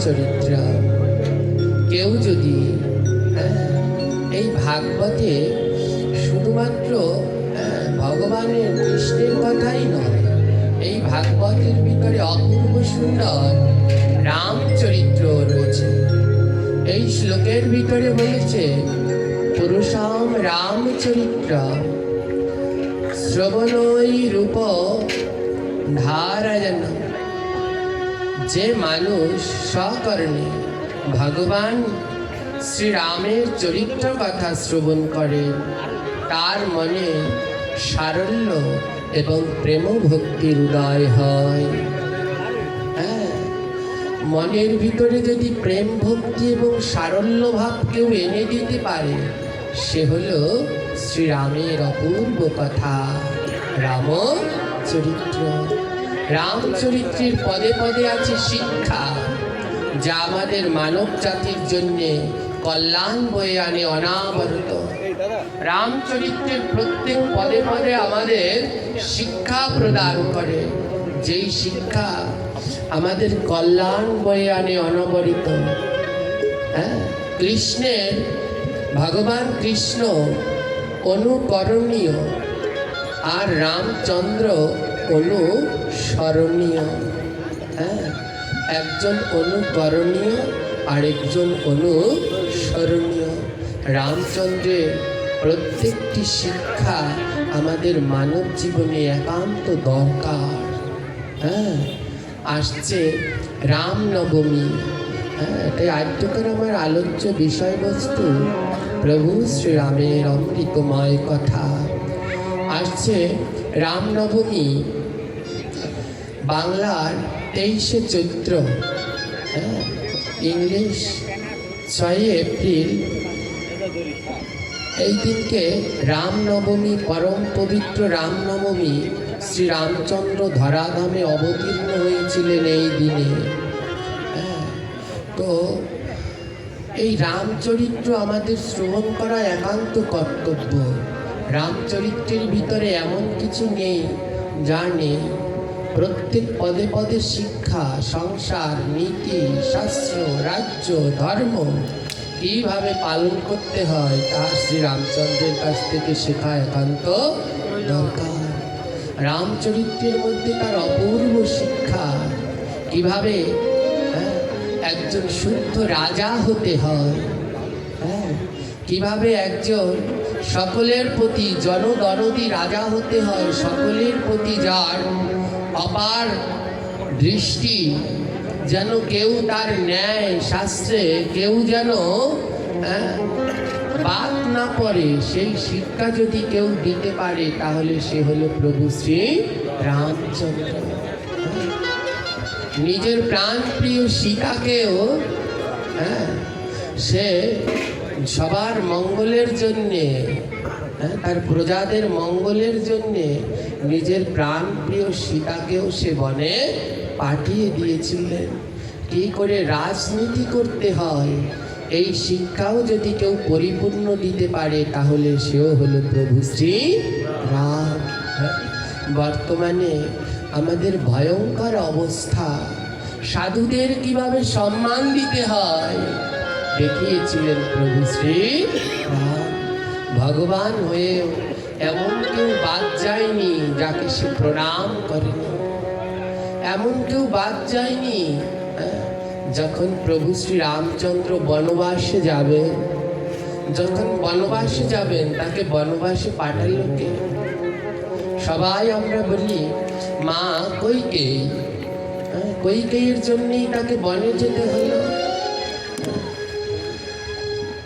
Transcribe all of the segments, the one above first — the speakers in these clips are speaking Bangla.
চরিত্র। কেউ যদি এই ভাগবতে শুধুমাত্র ভগবানের কৃষ্ণের কথাই নয়, এই ভাগবতের ভিতরে অপূর্ব সুন্দর রামচরিত্র রয়েছে। এই শ্লোকের ভিতরে বলেছে পুরুষাম রামচরিত্র শ্রবণই রূপ ধারায়ণ। যে মানুষ সকর্ণে ভগবান শ্রীরামের চরিত্র কথা শ্রবণ করে তার মনে সারল্য এবং প্রেম ভক্তির উদয় হয়। মনের ভিতরে যদি প্রেম ভক্তি এবং সারল্য ভাব কেউ এনে দিতে পারে, সে হলো শ্রীরামের অপূর্ব কথা রাম চরিত্র। রামচরিত্রের পদে পদে আছে শিক্ষা, যা আমাদের মানব জাতির জন্য কল্যাণ বয়ে আনে অনাবরত। রামচরিত্রের প্রত্যেক পদে পদে আমাদের শিক্ষা প্রদান করে, যেই শিক্ষা আমাদের কল্যাণ বয়ে আনে অনবরত। কৃষ্ণের ভগবান কৃষ্ণ অনুকরণীয় আর রামচন্দ্র অনুসরণীয়। একজন অনুকরণীয় আর একজন অনুসরণীয়। রামচন্দ্রের প্রত্যেকটি শিক্ষা আমাদের মানব জীবনে একান্ত দরকার। আসছে রামনবমী। তাই আজকের আমার আলোচ্য বিষয়বস্তু প্রভু শ্রীরামের অমৃতময় কথা। আসছে রামনবমী, বাংলার 23শে চৈত্র, ইংলিশ 6 এপ্রিল। এই দিনকে রামনবমী, পরম পবিত্র রামনবমী। শ্রীরামচন্দ্র ধরাধামে অবতীর্ণ হয়েছিলেন এই দিনে। তো এই রামচরিত্র আমাদের শ্রবণ করা একান্ত কর্তব্য। রামচরিত্রের ভিতরে এমন কিছু নেই যা নেই। প্রত্যেক পদে পদে শিক্ষা, সংসার, নীতি, শাস্ত্র, রাজ্য, ধর্ম কীভাবে পালন করতে হয় তা শ্রীরামচন্দ্রের কাছ থেকে শেখা একান্ত দরকার। রামচরিত্রের মধ্যে তার অপূর্ব শিক্ষা, কিভাবে একজন শুদ্ধ রাজা হতে হয়, কিভাবে একজন সকলের প্রতি জনদরদি রাজা হতে হয়, সকলের প্রতি যার অপার দৃষ্টি, যেন কেউ তার ন্যায় শাস্ত্রে কেউ যেন বাদ না পড়ে, সেই শিক্ষা যদি কেউ দিতে পারে তাহলে সে হলো প্রভু শ্রী রামচন্দ্র। নিজের প্রাণপ্রিয় সীতাকেও সে সবার মঙ্গলের জন্যে, তার প্রজাদের মঙ্গলের জন্যে নিজের প্রাণপ্রিয় সীতাকেও সে বনে পাঠিয়ে দিয়েছিলেন। কী করে রাজনীতি করতে হয় এই শিক্ষাও যদি কেউ পরিপূর্ণ দিতে পারে তাহলে সেও হলো প্রভু শ্রী রাম। বর্তমানে আমাদের ভয়ঙ্কর অবস্থা। সাধুদের কিভাবে সম্মান দিতে হয় দেখিয়েছিলেন প্রভু শ্রী রাম। ভগবান হয়েও এমন কেউ বাদ যায়নি যাকে সে প্রণাম করেনি। এমন কেউ বাদ যায়নি। যখন প্রভু শ্রী রামচন্দ্র বনবাসে যাবেন, যখন বনবাসে যাবেন তাকে বনবাসে পাঠালো কে? সবাই আমরা বলি মা কইকেয়ী। কৈকেয়ীর জন্যই তাকে বনে যেতে হলো।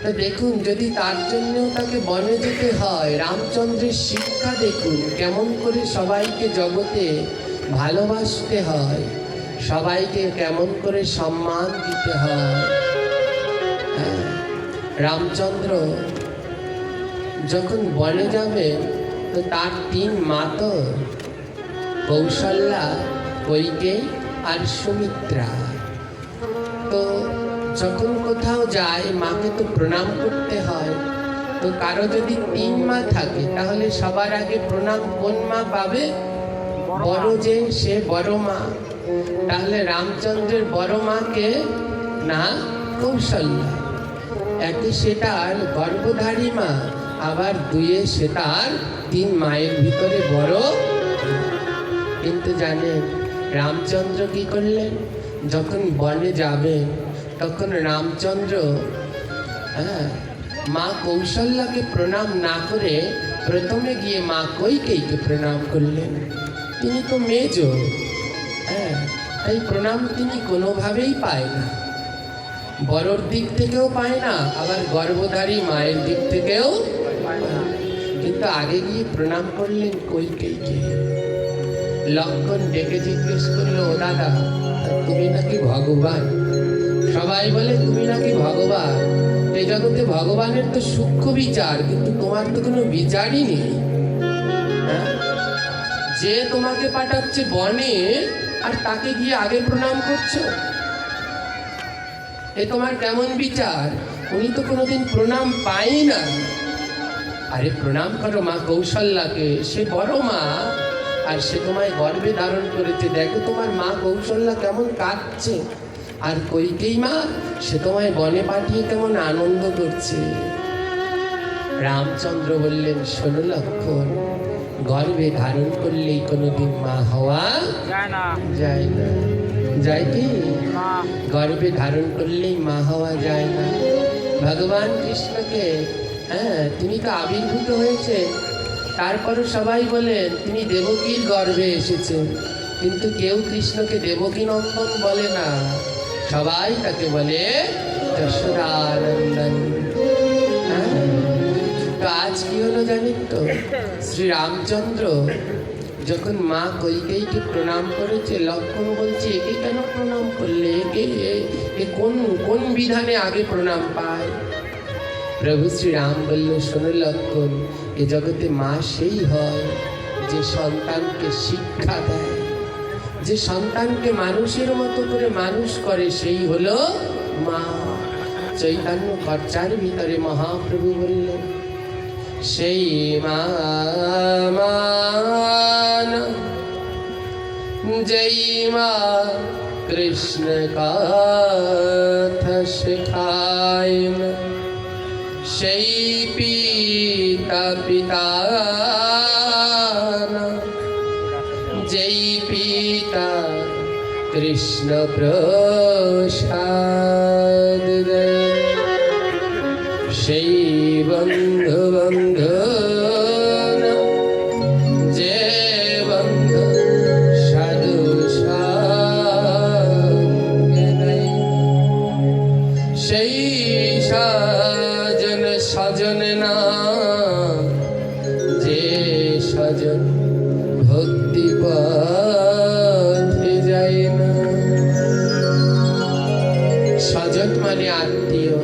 তা দেখুন, যদি তার জন্যও তাকে বনে যেতে হয়, রামচন্দ্রের শিক্ষা দেখুন কেমন করে সবাইকে জগতে ভালোবাসতে হয়, সবাইকে কেমন করে সম্মান দিতে হয়। রামচন্দ্র যখন বনে যাবে, তো তার 3 মাতা, কৌশল্যা, কৈকেয়ী আর সুমিত্রা, তো যখন কোথাও যায় মাকে তো প্রণাম করতে হয়। তো কারো যদি 3 মা থাকে, তাহলে সবার আগে প্রণাম কোন মা পাবে? বড় যে, সে বড় মা। তাহলে রামচন্দ্রের বড় মাকে না কৌশল্যা, একে সে তার গর্ভধারী মা, আবার 2 সে তার 3 মায়ের ভিতরে বড়। কিন্তু জানেন রামচন্দ্র কি করলেন? যখন বনে যাবেন তখন রামচন্দ্র মা কৌশল্যাকে প্রণাম না করে প্রথমে গিয়ে মা কৈকেয়ীকে প্রণাম করলেন। তিনি তো মেজ, এই প্রণাম তিনি কোনোভাবেই পায় না, বড়র দিক থেকেও পায় না, আবার গর্ভধারী মায়ের দিক থেকেও পায় না। কিন্তু আগে গিয়ে প্রণাম করলেন কৈকেয়ীকে। লক্ষণ ডেকে জিজ্ঞেস করলো, ও দাদা, তুমি নাকি ভগবান? সবাই বলে তুমি নাকি ভগবান। এই জগতে ভগবানের তো সূক্ষ্ম বিচার, কিন্তু তোমার তো কোনো বিচারই নেই। যে তোমাকে পাঠাচ্ছে বনে, আর তাকে গিয়ে আগে প্রণাম করছো, এ তোমার কেমন বিচার? উনি তো কোনোদিন প্রণাম পাই না। আরে প্রণাম করো মা কৌশল্যাকে, সে বড় মা, আর সে তোমায় গর্ভে ধারণ করেছে। দেখো তোমার মা কৌশল্যা কেমন কাঁদছে, আর কৈকেয়ী মা, সে তোমায় বনে পাঠিয়ে কেমন আনন্দ করছে। রামচন্দ্র বললেন, শোনো লক্ষণ, গর্ভে ধারণ করলেই কোনোদিন মা হওয়া যায় না। যায় কি? গর্ভে ধারণ করলেই মা হওয়া যায় না। ভগবান কৃষ্ণকে তিনি তো আবির্ভূত হয়েছে, তারপরও সবাই বলেন তিনি দেবকীর গর্ভে এসেছেন, কিন্তু কেউ কৃষ্ণকে দেবকী নন্দন বলে না, সবাই তাকে বলে যশোদানন্দন। তো আজ কি হলো জানেন তো? শ্রী রামচন্দ্র যখন মা কৈকেয়ীকে প্রণাম করেছে, লক্ষণ বলছে, একে কেন প্রণাম করলে? এ কোন বিধানে আগে প্রণাম পায়? প্রভু শ্রীরাম বলল, শোনো লক্ষণ, এ জগতে মা সেই হয় যে সন্তানকে শিক্ষা দেয়, যে সন্তানকে মানুষের মতো করে মানুষ করে, সেই হলো মা। চৈতন্য খরচার ভিতরে মহাপ্রভু বললেন, সেই মা যেই মা কৃষ্ণ কথা শেখায়, সেই পিতা যেই পিতা কৃষ্ণ প্রসাদ, সেই বন্ধু যে বন্ধু সাধু সেই সজন না, যে সজন ভক্তি পথে যায় না। স্বজন মানে আত্মীয়,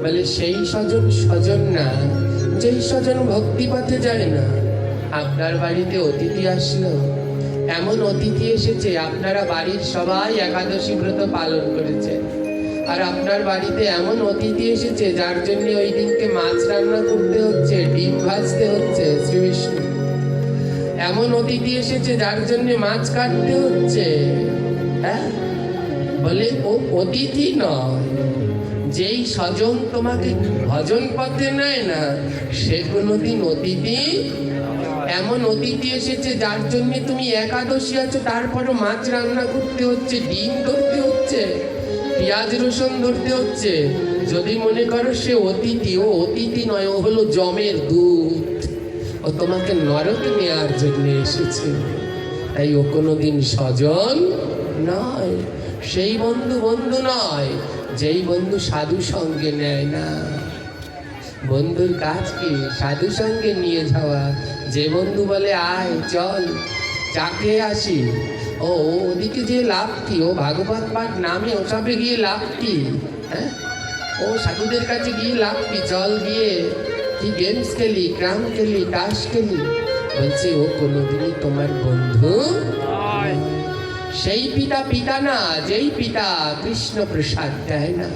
বলে সেই স্বজন না, যেই স্বজন ভক্তি পথে যায় না। আপনার বাড়িতে অতিথি আসলো, এমন অতিথি এসেছে, আপনারা বাড়ির সবাই একাদশী ব্রত পালন করেছে, আর আপনার বাড়িতে এমন অতিথি এসেছে যার জন্য ওই দিনকে মাছ রান্না করতে হচ্ছে, ডিম ভাজতে হচ্ছে শ্রী বিষ্ণু। এমন অতিথি এসেছে যার জন্য মাছ কাটতে হচ্ছে। বলে ও অতিথি নয়, যেই স্বজন তোমাকে ভজন পথে নেয় না, সে কোনোদিন অতিথি। এমন অতিথি এসেছে যার জন্য তুমি একাদশী আছো, তারপরও মাছ রান্না করতে হচ্ছে, ডিম ধরতে হচ্ছে, পেঁয়াজ রসুন ধরতে হচ্ছে। যদি মনে করো সে অতিথি, ও অতিথি নয়, ও হলো জমের দুধ, ও তোমাকে নরকে নেওয়ার জন্য এসেছে, তাই ও কোনোদিন স্বজন নয়, সেই বন্ধু বন্ধু নয় যেই বন্ধু সাধু সঙ্গে নেয় না। বন্ধুর কাজ কি? সাধু সঙ্গে নিয়ে যাওয়া। যে বন্ধু বলে আয় চল চা খেয়ে আসি, ও ওদিকে যে লাভ কি? ও ভাগবত পাঠ নামে ওসবে গিয়ে লাভ কি? হ্যাঁ, ও সাধুদের কাছে গিয়ে লাভ কি? চল গিয়ে কি গেমস খেলি, ক্রাম খেলি, তাস খেলি। বলছে ও কোনোদিনই তোমার বন্ধু। সেই পিতা পিতা না, যেই পিতা কৃষ্ণ প্রসাদ দেয় না।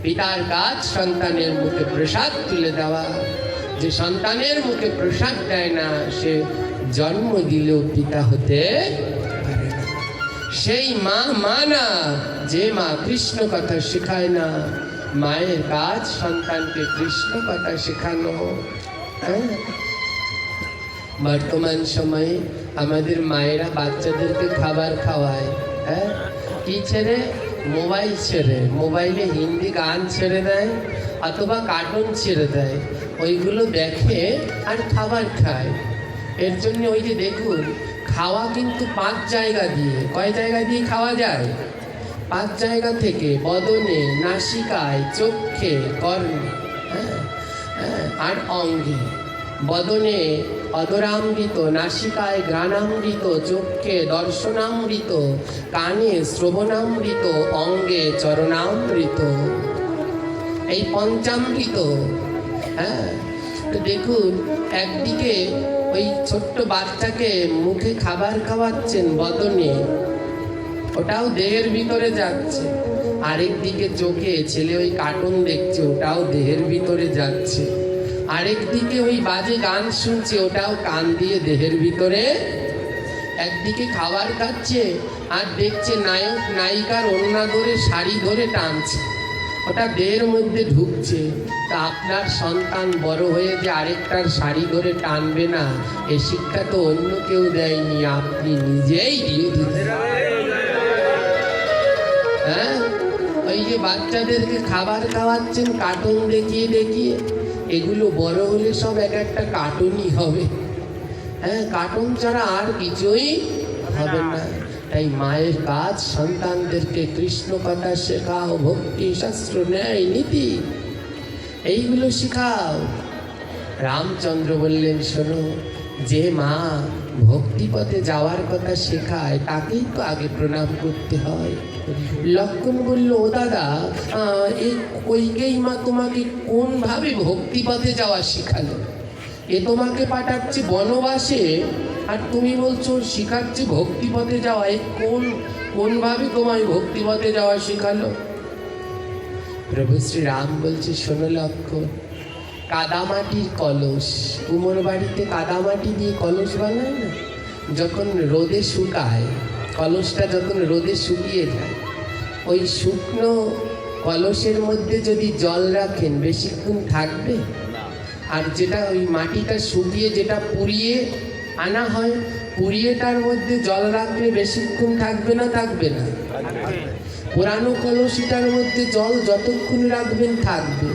পিতার কাজ সন্তানের মুখে প্রসাদ তুলে দেওয়া। যে সন্তানের মুখে প্রসাদ দেয় না, সে জন্ম দিলেও পিতা হতে পারে না। সেই মা মা না, যে মা কৃষ্ণ কথা শেখায় না। মায়ের কাজ সন্তানকে কৃষ্ণ কথা শেখানো। হ্যাঁ, বর্তমান সময়ে আমাদের মায়েরা বাচ্চাদেরকে খাবার খাওয়ায়, হ্যাঁ, কি ছেড়ে? মোবাইল ছেড়ে। মোবাইলে হিন্দি গান ছেড়ে দেয় অথবা কার্টুন ছেড়ে দেয়, ওইগুলো দেখে আর খাবার খায়। এর জন্য ওই যে দেখুন, খাওয়া কিন্তু 5 জায়গা দিয়ে। কয় জায়গা দিয়ে খাওয়া যায়? 5 জায়গা থেকে, বদনে, নাসিকায়, চক্ষে, কর্ণে, হ্যাঁ হ্যাঁ, আর অঙ্গে। বদনে অদরামৃত, নাসিকায় ঘ্রাণামৃত, চক্ষে দর্শনামৃত, কানে শ্রবণামৃত, অঙ্গে চরণামৃত, এই পঞ্চামৃত। হ্যাঁ, তো দেখুন, একদিকে ওই ছোট্ট বাচ্চাকে মুখে খাবার খাওয়াচ্ছেন বদনে, ওটাও দেহের ভিতরে যাচ্ছে। আরেক দিকে চোখে ছেলে ওই কার্টুন দেখছে, ওটাও দেহের ভিতরে যাচ্ছে। আরেক দিকে ওই বাজে গান শুনছে, ওটাও কান দিয়ে দেহের ভিতরে। একদিকে খাবার খাচ্ছে আর দেখছে নায়ক নায়িকার ওড়না ধরে শাড়ি ধরে টানছে, ওটা দেহের মধ্যে ঢুকছে। তা আপনার সন্তান বড় হয়ে যে আরেকটার শাড়ি ধরে টানবে না, এ শিক্ষা তো অন্য কেউ দেয়নি, আপনি নিজেই দিয়ে দিলেন। হ্যাঁ, ওই যে বাচ্চাদেরকে খাবার খাওয়াচ্ছেন কার্টুন দেখিয়ে দেখিয়ে, এগুলো বড় হলে সব এক একটা কার্টুনই হবে। হ্যাঁ, কার্টুন ছাড়া আর কিছুই হবে না। তাই মায়ের কাজ সন্তানদেরকে কৃষ্ণ কথা শেখাও, ভক্তি শাস্ত্র ন্যায় নীতি এইগুলো শেখাও। রামচন্দ্র বললেন, শোনো, যে মা ভক্তিপথে যাওয়ার কথা শেখায় তাকেই তো আগে প্রণাম করতে হয়। লক্ষ্মণ বলল, ও দাদা, এই কইকেই মা তোমাকে কোনভাবে ভক্তিপথে যাওয়া শেখালো? এ তোমাকে পাঠাচ্ছে বনবাসে, আর তুমি বলছো শেখাচ্ছে ভক্তিপথে যাওয়া। এই কোনভাবে তোমায় ভক্তিপথে যাওয়া শেখালো? প্রভু শ্রীরাম বলছে, শোনো লক্ষ্মণ, কাদামাটির কলস, কুমোর বাড়িতে কাদামাটি দিয়ে কলস বানায় না, যখন রোদে শুকায়, কলসটা যখন রোদে শুকিয়ে যায়, ওই শুকনো কলসের মধ্যে যদি জল রাখেন বেশিক্ষণ থাকবে? আর যেটা ওই মাটিটা শুকিয়ে যেটা পুড়িয়ে আনা হয়, পুড়িয়েটার মধ্যে জল রাখলে বেশিক্ষণ থাকবে না? থাকবে না? পুরানো কলসিটার মধ্যে জল যতক্ষণ রাখবেন থাকবে।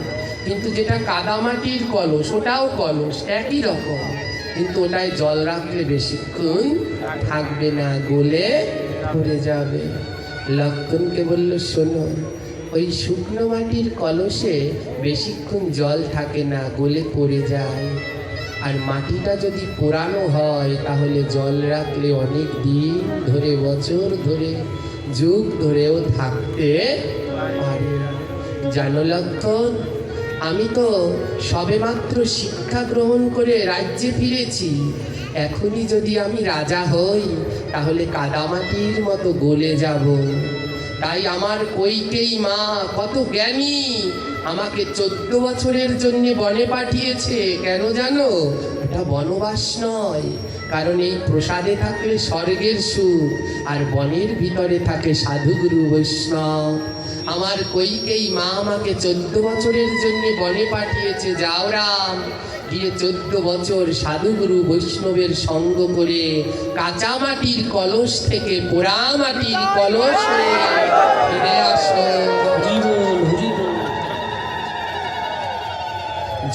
কিন্তু যেটা কাদামাটির কলস, ওটাও কলস একই রকম, কিন্তু ওটায় জল রাখলে বেশিক্ষণ থাকবে না, গলে পড়ে যাবে। লক্ষ্মণকে বলল, শোনো, ওই শুকনো মাটির কলসে বেশিক্ষণ জল থাকে না, গলে পড়ে যায়। আর মাটিটা যদি পুরানো হয় তাহলে জল রাখলে অনেক দিন ধরে, বছর ধরে, যুগ ধরেও থাকতে পারে। জানো লক্ষ্মণ, আমি তো সবেমাত্র শিক্ষা গ্রহণ করে রাজ্যে ফিরেছি। এখনই যদি আমি রাজা হই তাহলে কাদামাটির মতো গলে যাব। তাই আমার কইকেই মা কত জ্ঞানী, আমাকে 14 বছরের জন্য বনে পাঠিয়েছে। কেন জানো? এটা বনবাস নয়, কারণ এই প্রসাদে থাকলে স্বর্গের সুখ, আর বনের ভিতরে থাকে সাধুগুরু বৈষ্ণব। আমার কইকেই মা আমাকে 14 বছরের জন্য বনে পাঠিয়েছে। যাও রাম, গিয়ে 14 বছর সাধুগুরু বৈষ্ণবের সঙ্গ করে কাঁচা মাটির কলস থেকে পোড়া মাটির কলস হয়ে ফিরে আসো।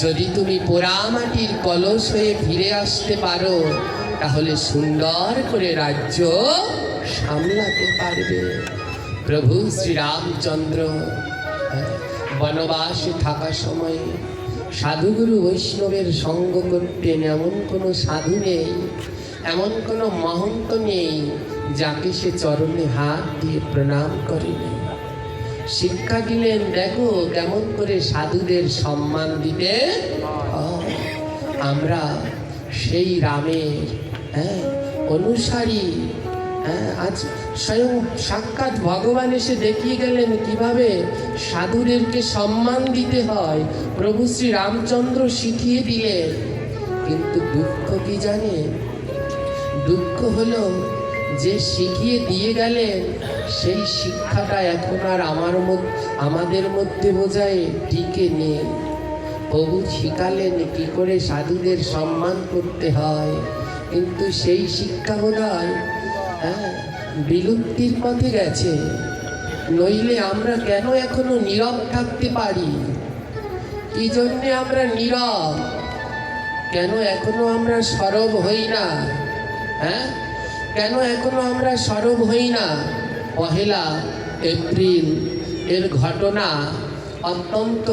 যদি তুমি পোড়া মাটির কলস হয়ে ফিরে আসতে পারো তাহলে সুন্দর করে রাজ্য সামলাতে পারবে। প্রভু শ্রীরামচন্দ্র বনবাসে থাকা সময়ে সাধুগুরু বৈষ্ণবের সঙ্গ করতেন। এমন কোনো সাধু নেই, এমন কোনো মহন্ত নেই যাকে সে চরণে হাত দিয়ে প্রণাম করেনি। শিক্ষা দিলেন, দেখো কেমন করে সাধুদের সম্মান দিতে হয়। আমরা সেই রামের অনুসারী। আজ স্বয়ং সাক্ষাৎ ভগবান এসে দেখিয়ে গেলেন কিভাবে সাধুদেরকে সম্মান দিতে হয়। প্রভু শ্রী রামচন্দ্র শিখিয়ে দিলেন। কিন্তু দুঃখ কি জানেন? দুঃখ হলো যে শিখিয়ে দিয়ে গেলেন সেই শিক্ষাটা এখন আর আমাদের মধ্যে বোঝায় টিকে নেই। প্রভু শিখালেন কি করে সাধুদের সম্মান করতে হয়, কিন্তু সেই শিক্ষা বোধহয় বিলুপ্তির পথে গেছে। নইলে আমরা কেন এখনো নীরব থাকতে পারি? কি জন্যে আমরা নীরব? কেন এখনো আমরা সরব হই না? কেন এখনো আমরা সরব হই না? 1 এপ্রিল এর ঘটনা অত্যন্ত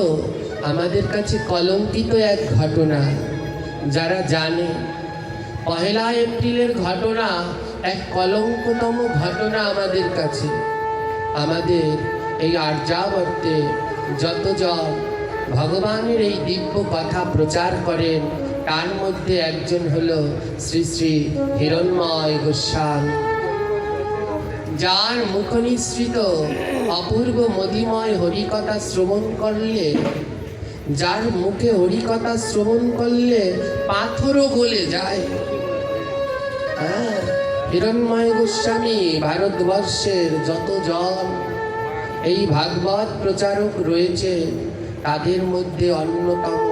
আমাদের কাছে কলঙ্কিত এক ঘটনা। যারা জানে 1 এপ্রিলের ঘটনা এক কলঙ্কতম ঘটনা আমাদের কাছে। আমাদের এই আর্যাবর্তে যতজন ভগবানের এই দিব্য কথা প্রচার করেন তার মধ্যে একজন হলো শ্রী শ্রী হিরণ্ময় গোস্বামী, যার মুখনিসৃত অপূর্ব মধুময় হরিকথা শ্রবণ করলে, যার মুখে হরিকথা শ্রবণ করলে পাথরও গলে যায়। হিরণ্ময় গোস্বামী ভারতবর্ষের যতজন এই ভাগবত প্রচারক রয়েছে তাদের মধ্যে অন্যতম,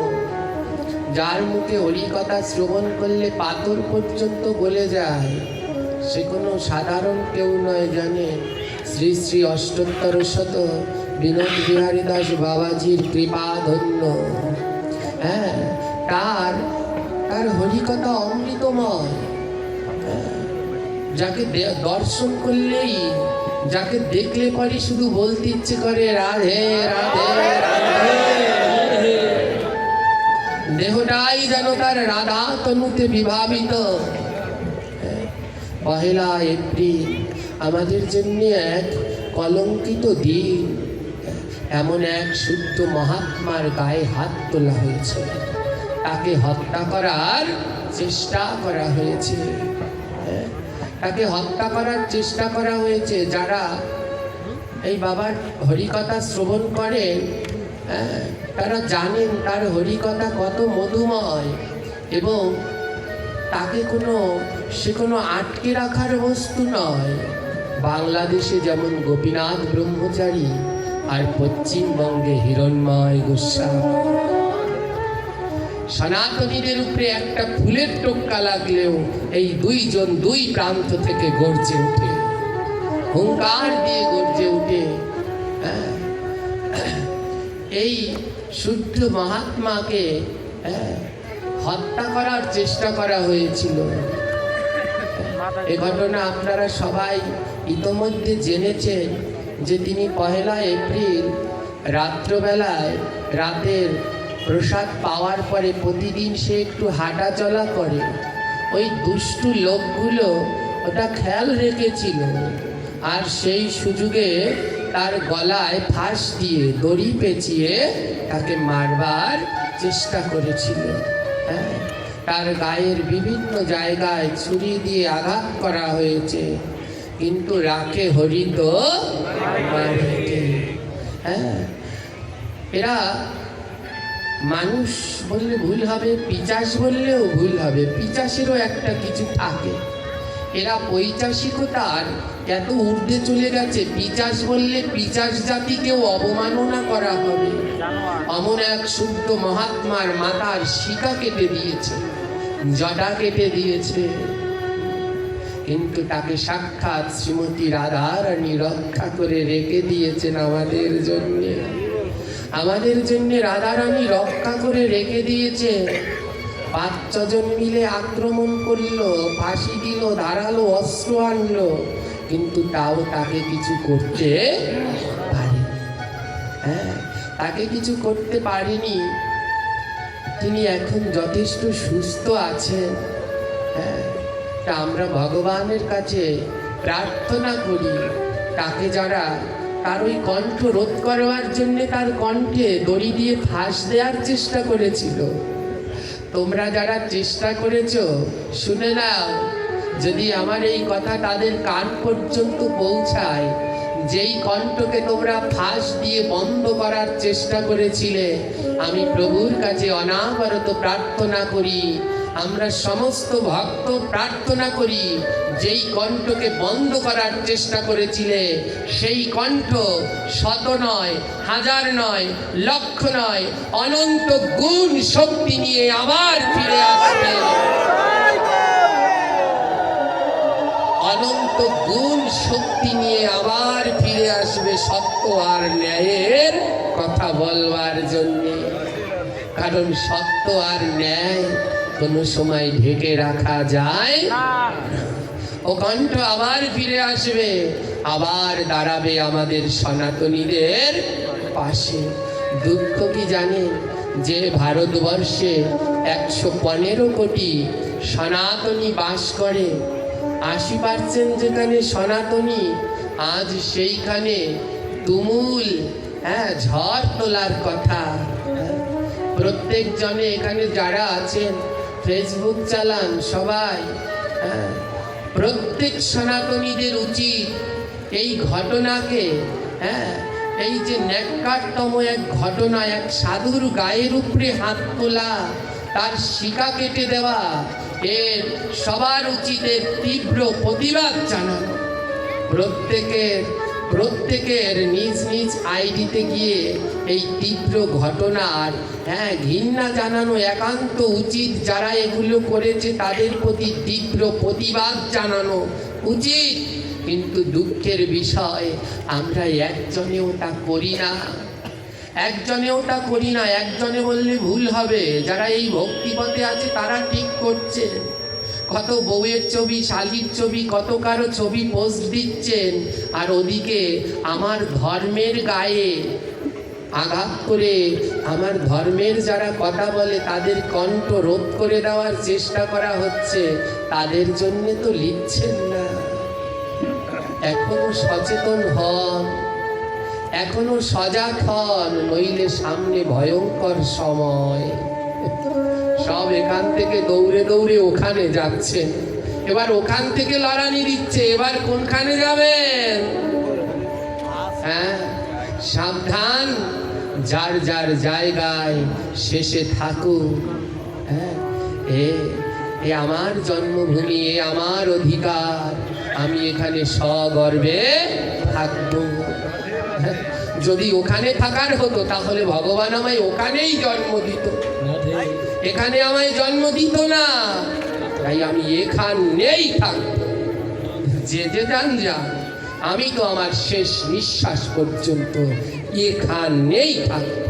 যার মুখে হরিকথা শ্রবণ করলে পাথর পর্যন্ত গলে যায়। সে কোনো সাধারণ কেউ নয়, জানে শ্রী শ্রী অষ্টোত্তর শত বিনোদ বিহারী দাস বাবাজির কৃপা ধন্য। তার হরিকথা অমৃতময়। যাকে দর্শন করলেই, যাকে দেখলে পরে শুধু বলতে ইচ্ছে করে রাধে রাধে রাধে। দেহটাই যেন তার রাধা তনুতে বিভাবিত। 1 এপ্রিল আমাদের জন্য এক কলঙ্কিত দিন। এমন এক শুদ্ধ মহাত্মার গায়ে হাত তোলা হয়েছে, তাকে হত্যা করার চেষ্টা করা হয়েছে। তাকে হত্যা করার চেষ্টা করা হয়েছে। যারা এই বাবার হরিকথা শ্রবণ করেন তারা জানেন তার হরিকথা কত মধুময়, এবং তাকে সে কোনো আটকে রাখার বস্তু নয়। বাংলাদেশে যেমন গোপীনাথ ব্রহ্মচারী আর পশ্চিমবঙ্গে হিরণ্ময় গোস্বামী। সনাতনীদের উপরে একটা ফুলের টোক্কা লাগলেও এই দুইজন দুই প্রান্ত থেকে গর্জে উঠে, হুঙ্কার দিয়ে গর্জে উঠে। এই শুদ্ধ মহাত্মাকে হত্যা করার চেষ্টা করা হয়েছিল। এ ঘটনা আপনারা সবাই ইতোমধ্যে জেনেছেন যে তিনি 1 এপ্রিল রাত্রবেলায় রাতের প্রসাদ পাওয়ার পরে প্রতিদিন সে একটু হাঁটা চলা করে। ওই দুষ্টু লোকগুলো ওটা খেয়াল রেখেছিল, আর সেই সুযোগে তার গলায় ফাঁস দিয়ে দড়ি পেঁচিয়ে তাকে মারবার চেষ্টা করেছিল। তার গায়ের বিভিন্ন জায়গায় ছুরি দিয়ে আঘাত করা হয়েছে, কিন্তু রাখে হরিত মারেনি। এরা মানুষ বললে ভুল হবে, পিচাস বললেও ভুল হবে। পিচাসেরও একটা কিছু থাকে। এরা পৈচাসিকতার এত ঊর্ধ্বে চলে গেছে, পিচাস বললে পিচাস জাতিকেও অবমাননা করা হবে। অমন এক শুদ্ধ মহাত্মার মাথার শিকা কেটে দিয়েছে, জটা কেটে দিয়েছে, কিন্তু তাকে সাক্ষাৎ শ্রীমতী রাধারানী রক্ষা করে রেখে দিয়েছেন আমাদের জন্যে। আমাদের জন্য রাধারানী রক্ষা করে রেখে দিয়েছে। 5-6 জন মিলে আক্রমণ করলো, ফাঁসি দিল, ধারালো অস্ত্র আনলো, কিন্তু তাও তাকে কিছু করতে পারি, হ্যাঁ তাকে কিছু করতে পারিনি। তিনি এখন যথেষ্ট সুস্থ আছেন। হ্যাঁ, তা আমরা ভগবানের কাছে প্রার্থনা করি, তাকে যারা তার ওই কণ্ঠ রোধ করবার জন্যে তার কণ্ঠে দড়ি দিয়ে ফাঁস দেওয়ার চেষ্টা করেছিল, তোমরা যারা চেষ্টা করেছো শুনে নাও, যদি আমার এই কথা তাদের কান পর্যন্ত পৌঁছায়, যেই কণ্ঠকে তোমরা ফাঁস দিয়ে বন্ধ করার চেষ্টা করেছিলে, আমি প্রভুর কাছে অনাবরত প্রার্থনা করি, আমরা সমস্ত ভক্ত প্রার্থনা করি, যেই কণ্ঠকে বন্ধ করার চেষ্টা করেছিলে সেই কণ্ঠ শত নয়, হাজার নয়, লক্ষ নয়, অনন্ত গুণ শক্তি নিয়ে আবার ফিরে আসবে। অনন্ত গুণ শক্তি নিয়ে আবার ফিরে আসবে সত্য আর ন্যায়ের কথা বলবার জন্যে। কারণ সত্য আর ন্যায় কোনো সময় ঢেকে রাখা যায় না। ও কণ্ঠ আবার ফিরে আসবে, আবার দাঁড়াবে আমাদের সনাতনীদের পাশে। দুঃখ কি জানেন, যে ভারতবর্ষে 115 কোটি সনাতনী বাস করে, 80% যেখানে সনাতনী, আজ সেইখানে তুমুল ঝড় তোলার কথা। প্রত্যেক জনে এখানে যারা আছেন, ফেসবুক চালান সবাই, প্রত্যেক সনাতনীদের উচিত এই ঘটনাকে, এই যে ন্যাক্কারতম এক ঘটনা, এক সাধুর গায়ের উপরে হাত তোলা, তার শিকা কেটে দেওয়া, এর সবার উচিত এর তীব্র প্রতিবাদ জানানো। প্রত্যেকের নিজ নিজ আইডিতে গিয়ে এই তীব্র ঘটনার ঘৃণা জানানো একান্ত উচিত। যারা এগুলো করেছে তাদের প্রতি তীব্র প্রতিবাদ জানানো উচিত। কিন্তু দুঃখের বিষয়, আমরা একজনেও তা করি না, একজনে বললে ভুল হবে। যারা এই ভক্তিপথে আছে তারা ঠিক করছে, কত বউয়ের ছবি, শালির ছবি, কত কারো ছবি পোস্ট দিচ্ছেন, আর ওদিকে আমার ধর্মের গায়ে আঘাত করে আমার ধর্মের যারা কথা বলে তাদের কণ্ঠ রোধ করে দেওয়ার চেষ্টা করা হচ্ছে। তাদের জন্য তো লিখছেন না। এখনো সচেতন হন, এখনো সজাগ হন, নইলে সামনে ভয়ঙ্কর সময়। সব এখান থেকে দৌড়ে দৌড়ে ওখানে যাচ্ছেন, এবার ওখান থেকে লড়ানি দিচ্ছে, এবার কোনখানে যাবেন? সাবধান, যার যার জায়গায় শেষে থাকুক। এ আমার জন্মভূমি, এ আমার অধিকার, আমি এখানে সগর্বে থাকবো। যদি ওখানে থাকার হতো তাহলে ভগবান আমায় ওখানেই জন্ম দিত, এখানে আমায় জন্ম দিত না। তাই আমি এখানেই থাকবো, যে যান যান, আমি তো আমার শেষ নিঃশ্বাস পর্যন্ত এখানেই থাকবো।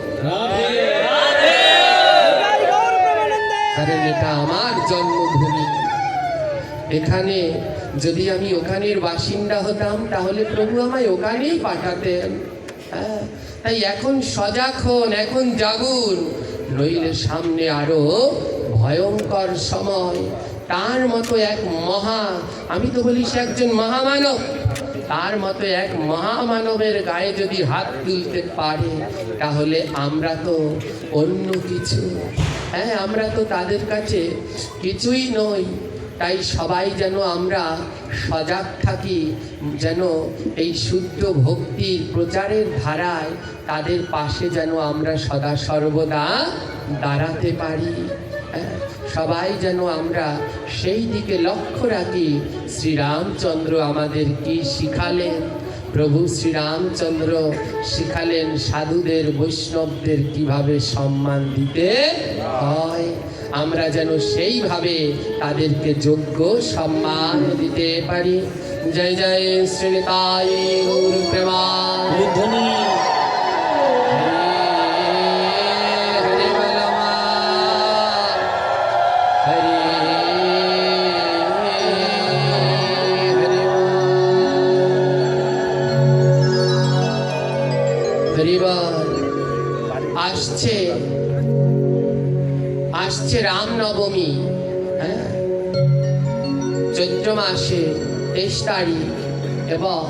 কারণ এটা আমার জন্মভূমি। এখানে যদি আমি ওখানের বাসিন্দা হতাম তাহলে প্রভু আমায় ওখানেই পাঠাতেন। তাই এখন সজাগ হন, এখন জাগুন, নইলে সামনে আরো ভয়ঙ্কর সময়। তার মতো এক আমি তো বলি সে একজন মহামানব, তার মতো এক মহামানবের গায়ে যদি হাত তুলতে পারে তাহলে আমরা তো অন্য কিছু, আমরা তো তাদের কাছে কিছুই নই। তাই সবাই যেন আমরা সজাগ থাকি, যেন এই শুদ্ধ ভক্তির প্রচারের ধারায় তাদের পাশে যেন আমরা সদা সর্বদা দাঁড়াতে পারি। সবাই যেন আমরা সেই দিকে লক্ষ্য রাখি। শ্রীরামচন্দ্র আমাদের কি শিখালেন? প্রভু শ্রীরামচন্দ্র শিখালেন সাধুদের, বৈষ্ণবদের কিভাবে সম্মান দিতে হয়। আমরা যেন সেইভাবে তাদেরকে যোগ্য সম্মান দিতে পারি। জয় জয় শ্রী নিতাই গৌর প্রেমানন্দ। হরিবল। আসছে আসছে রামনবমী, হ্যাঁ, চৈত্র মাসে 23 তারিখ এবং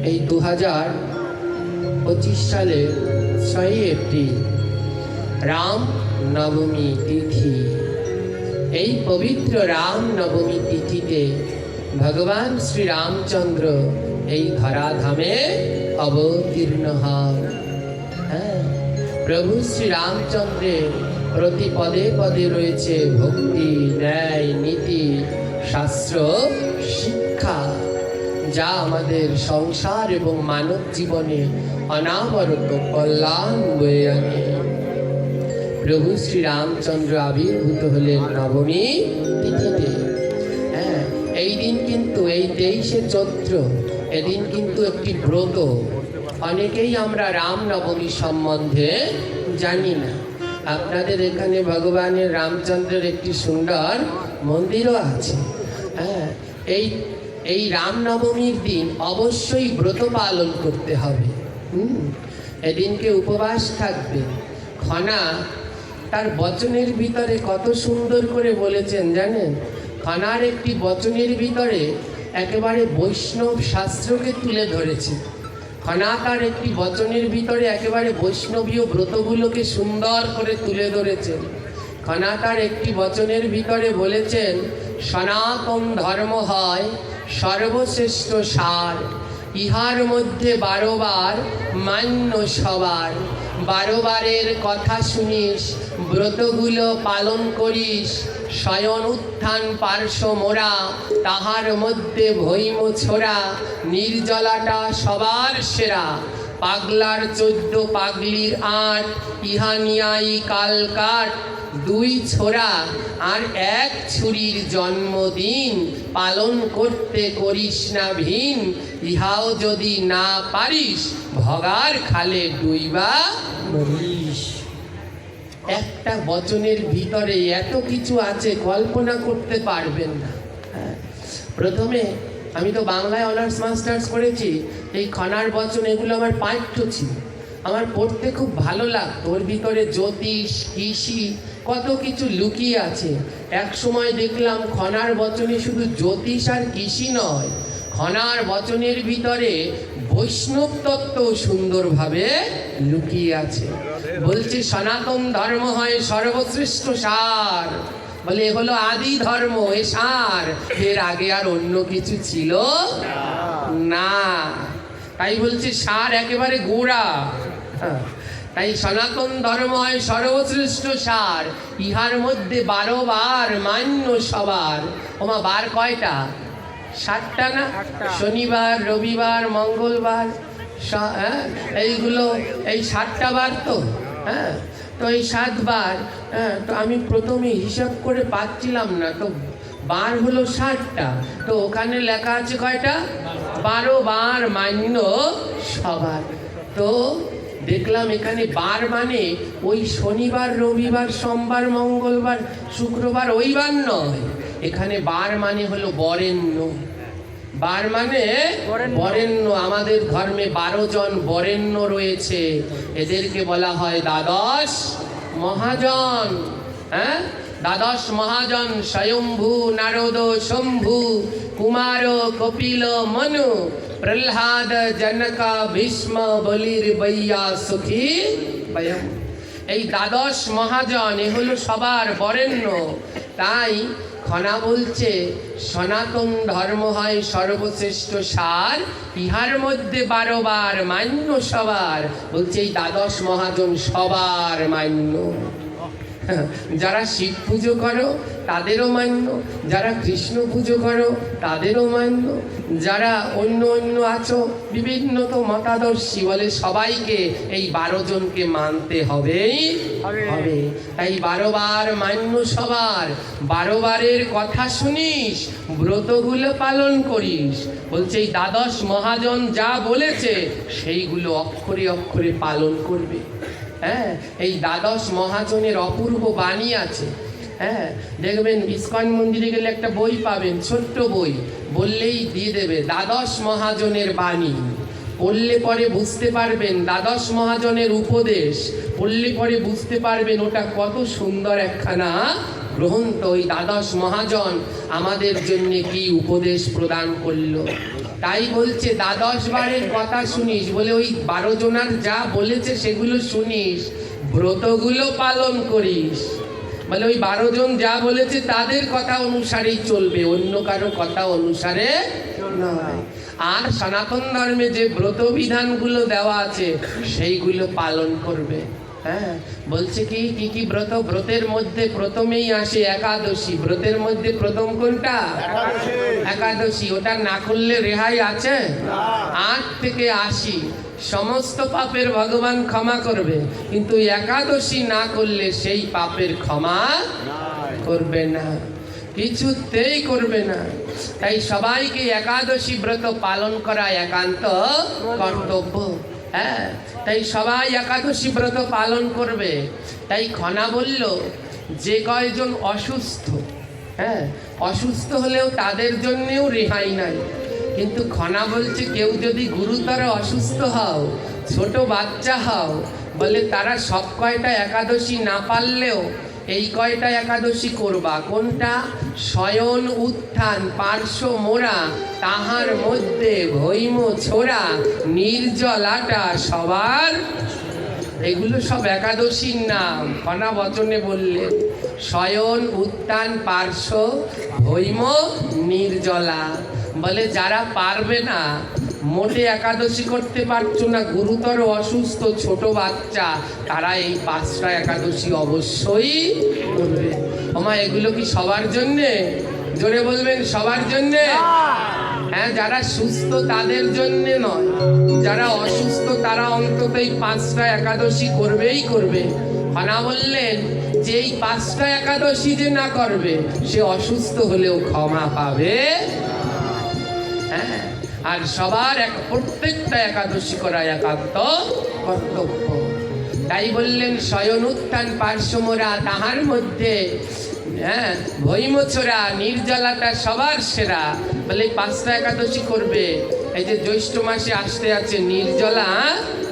এই 2025 সালের 6 এপ্রিল রাম নবমী তিথি। এই পবিত্র রাম নবমী তিথিতে ভগবান শ্রী রামচন্দ্র এই ধরাধামে অবতীর্ণ হন। হ্যাঁ, প্রভু শ্রী রামচন্দ্রের প্রতি পদে পদে রয়েছে ভক্তি, ন্যায়, নীতি, শাস্ত্র, শিক্ষা, যা আমাদের সংসার এবং মানব জীবনে অনাবরত কল্যাণ বয়ে আনে। প্রভু শ্রী রামচন্দ্র আবির্ভূত হলেন নবমী তিথিতে। হ্যাঁ, এই দিন কিন্তু এই 23শে চৈত্র, এদিন কিন্তু একটি ব্রত। অনেকেই আমরা রাম নবমী সম্বন্ধে জানি না। আপনাদের এখানে ভগবানের রামচন্দ্রের একটি সুন্দর মন্দিরও আছে। হ্যাঁ, এই রামনবমীর দিন অবশ্যই ব্রত পালন করতে হবে। এদিনকে উপবাস থাকবে। খনা তার বচনের ভিতরে কত সুন্দর করে বলেছেন জানেন? খনার একটি বচনের ভিতরে একেবারে বৈষ্ণব শাস্ত্রকে তুলে ধরেছে। খনা তার একটি বচনের ভিতরে একেবারে বৈষ্ণবীয় ব্রতগুলোকে সুন্দর করে তুলে ধরেছেন। খনা তার একটি বচনের ভিতরে বলেছেন, সনাতন ধর্ম হয় সর্বশ্রেষ্ঠ সার, ইহার মধ্যে 12 বার মান্য সবার। 12 বারের কথা শুনিস, ব্রতগুলো পালন করিস, শয়ন উত্থান পার্শ্ব মোরা, তাহার মধ্যে ভৈম ছোড়া, নির্জলাটা সবার সেরা। পাগলার 14 পাগলির 8, ইহা নিয়াই কাল কাট। 2 ছোড়া আর 1 ছুরির জন্মদিন, পালন করতে করিস না ভিন। ইহাও যদি না পারিস, ভগার খালে ডুইবা মরিস। একটা বচনের ভিতরে এত কিছু আছে, কল্পনা করতে পারবেন না। প্রথমে আমি তো বাংলায় অনার্স মাস্টার্স করেছি, এই খনার বচন এগুলো আমার পাঠ্য ছিল, আমার পড়তে খুব ভালো লাগতো। ওর ভিতরে জ্যোতিষ, কৃষি, কত কিছু লুকিয়ে আছে। এক সময় দেখলাম খনার বচনে শুধু জ্যোতিষ আর কৃষি নয়, খনার বচনের ভিতরে বৈষ্ণব তত্ত্ব সুন্দরভাবে লুকিয়ে আছে। বলছে সনাতন ধর্ম হয় সর্বশ্রেষ্ঠ সার, বলে এ হলো আদি ধর্ম, এ সার, এর আগে আর অন্য কিছু ছিল না। তাই বলছে সার একেবারে গোড়া। তাই সনাতন ধর্ম হয় সর্বশ্রেষ্ঠ সার, ইহার মধ্যে 12 বার মান্য সবার। ওমা, বার কয়টা? 7টা না? শনিবার, রবিবার, মঙ্গলবার, এইগুলো এই 7টা বার তো। হ্যাঁ, তো এই 7 বার, তো আমি প্রথমে হিসাব করে পাচ্ছিলাম না, তো বার হলো 7টা, তো ওখানে লেখা আছে কয়টা? 12 বার মান্য সবার। তো দেখলাম এখানে বার মানে ওই শনিবার, রবিবার, সোমবার, মঙ্গলবার, শুক্রবার ওই বার নয়। এখানে বার মানে হলো বরেণ্য। বার মানে বরেণ্য। আমাদের ধর্মে 12 জন বরেণ্য রয়েছে, এদেরকে বলা হয় দ্বাদশ মহাজন। হ্যাঁ, দ্বাদশ মহাজন স্বয়ম্ভু, নারদ, শম্ভু, কুমার, কপিল, মনু, প্রহ্লাদ, জনক, ভীষ্ম, বলির, বৈয়া, সুখী, বয়ম। এই দ্বাদশ মহাজন এ হলো সবার বরেণ্য। তাই খনা বলছে সনাতন ধর্ম হয় সর্বশ্রেষ্ঠ সার, ইহার মধ্যে 12 বার মান্য সবার। বলছে এই দ্বাদশ মহাজন সবার মান্য। যারা শিব পুজো করো তাদেরও মান্য, যারা কৃষ্ণ পুজো করো তাদেরও মান্য, যারা অন্য অন্য আছো বিভিন্ন তো মতাদর্শী, বলে সবাইকে এই 12 জনকে মানতে হবেই হবে। তাই 12 বার মান্য সবার, 12 বারের কথা শুনিস, ব্রতগুলো পালন করিস। বলছে এই দ্বাদশ মহাজন যা বলেছে সেইগুলো অক্ষরে অক্ষরে পালন করবে। হ্যাঁ, এই দ্বাদশ মহাজনের অপূর্ব বাণী আছে। হ্যাঁ, দেখবেন ইস্কন মন্দিরে গেলে একটা বই পাবেন, ছোট্ট বই, বললেই দিয়ে দেবে দ্বাদশ মহাজনের বাণী। পড়লে পরে বুঝতে পারবেন, দ্বাদশ মহাজনের উপদেশ পড়লে পরে বুঝতে পারবেন ওটা কত সুন্দর একখানা গ্রন্থ। ওই দ্বাদশ মহাজন আমাদের জন্য কি উপদেশ প্রদান করলো। তাই বলছে দ্বাদশ বারের কথা শুনিস, বলে ওই 12 জনার যা বলেছে সেগুলো শুনিস, ব্রতগুলো পালন করিস। বলে ওই 12 জন যা বলেছে তাদের কথা অনুসারেই চলবে, অন্য কারো কথা অনুসারে নয়। আর সনাতন ধর্মে যে ব্রত বিধানগুলো দেওয়া আছে সেইগুলো পালন করবে। হ্যাঁ, বলছে কি কি কি ব্রত? ব্রতের মধ্যে প্রথমেই আসে একাদশী। ব্রতের মধ্যে প্রথম কোনটা? একাদশী। ওটা না করলে রেহাই আছে? 8 থেকে 80 সমস্ত পাপের ভগবান ক্ষমা করবে, কিন্তু একাদশী না করলে সেই পাপের ক্ষমা করবে না, কিছুতেই করবে না। তাই সবাইকে একাদশী ব্রত পালন করা একান্ত কর্তব্য। হ্যাঁ, তাই সবাই একাদশী ব্রত পালন করবে। তাই খনা বলল যে কয়জন অসুস্থ, হ্যাঁ, অসুস্থ হলেও তাদের জন্যেও রেহাই নাই। কিন্তু খনা বলছে কেউ যদি গুরুতর অসুস্থ হও, ছোট বাচ্চা হও, বলে তারা সব কয়টা একাদশী না পারলেও এই কয়টা একাদশী করবা। কোনটা? শয়ন উত্থান পার্শ্ব মোরা, তাহার মধ্যে ভৈম ছোড়া, নির্জলাটা সবার। এগুলো সব একাদশীর নাম। খনা বচনে বললেন শয়ন উত্থান পার্শ্ব ভৈম নির্জলা। বলে যারা পারবে না, মোটে একাদশী করতে পারছো না, গুরুতর অসুস্থ ছোট বাচ্চা, তারা এই 5টা একাদশী অবশ্যই করবে। ওমা, এগুলো কি সবার জন্যে? জোরে বলবেন, সবার জন্যে? হ্যাঁ, যারা সুস্থ তাদের জন্যে নয়, যারা অসুস্থ তারা অন্তত এই 5টা একাদশী করবেই করবে। খনা বললেন যে এই 5টা একাদশী যে না করবে সে অসুস্থ হলেও ক্ষমা পাবে। হ্যাঁ, আর সবার প্রত্যেকটা একাদশী করা একান্ত কর্তব্য। তাই বললেন শয়ন উত্থান পার্শ্বমোরা, তাহার মধ্যে হ্যাঁ ভৈমছোড়া, নির্জলাটা সবার সেরা। বলে 5টা একাদশী করবে। এই যে জ্যৈষ্ঠ মাসে আসতে আছে নির্জলা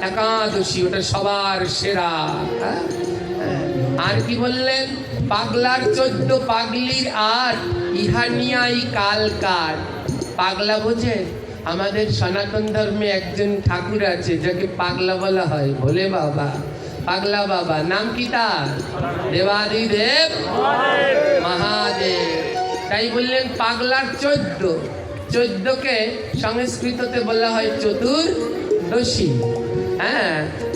একাদশী, ওটা সবার সেরা। আর কি বললেন? পাগলার 14, পাগলির 8, ইহানিয়াই কালকার। পাগলা বোঝে? আমাদের সনাতন ধর্মে একজন ঠাকুর আছে যাকে পাগলা বলা হয়, ভোলে বাবা, পাগলা বাবা। নাম কি তার? দেবাদিদেব মহাদেব। তাই বললেন পাগলার 14কে সংস্কৃততে বলা হয় চতুর্দশী। হ্যাঁ,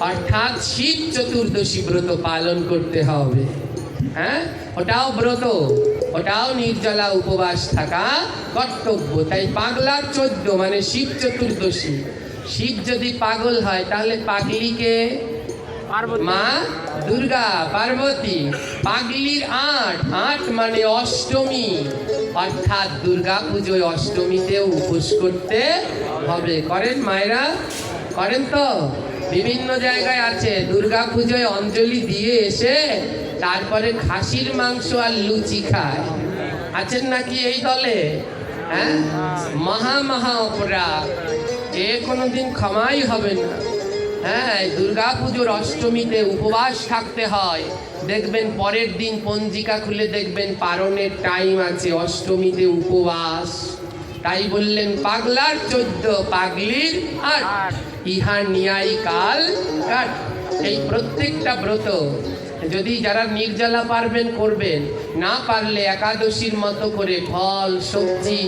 অর্থাৎ শিব চতুর্দশী ব্রত পালন করতে হবে। হ্যাঁ, ওটাও ব্রত, ওটাও নির্জলা উপবাস থাকা কর্তব্য। তাই পাগলার 14 মানে শিব চতুর্দশী। শিব যদি পাগল হয় তাহলে পাগলিকে মা দুর্গা পার্বতী। পাগলির 8 মানে অষ্টমী, অর্থাৎ দুর্গা পুজোয় অষ্টমীতেও উপোস করতে হবে। করেন মায়েরা? করেন তো? বিভিন্ন জায়গায় আছে দুর্গা পুজোয় অঞ্জলি দিয়ে এসে তারপরে খাসির মাংস আর লুচি খায়। আছেন নাকি এই দলে? হ্যাঁ, মহা অপরাধ, এ কোনোদিন ক্ষমাই হবে না। হ্যাঁ, দুর্গা পুজোর অষ্টমীতে উপবাস থাকতে হয়। দেখবেন পরের দিন পঞ্জিকা খুলে দেখবেন পারণের টাইম আছে, অষ্টমীতে উপবাস। তাই বললেন পাগলার 14, পাগলির 8, ইহা নিয়াই কাল কাট। এই প্রত্যেকটা ব্রত যদি যারা নির্জলা পারবেন করবেন, না পারলে একাদশীর মতো করে ফল সবজি,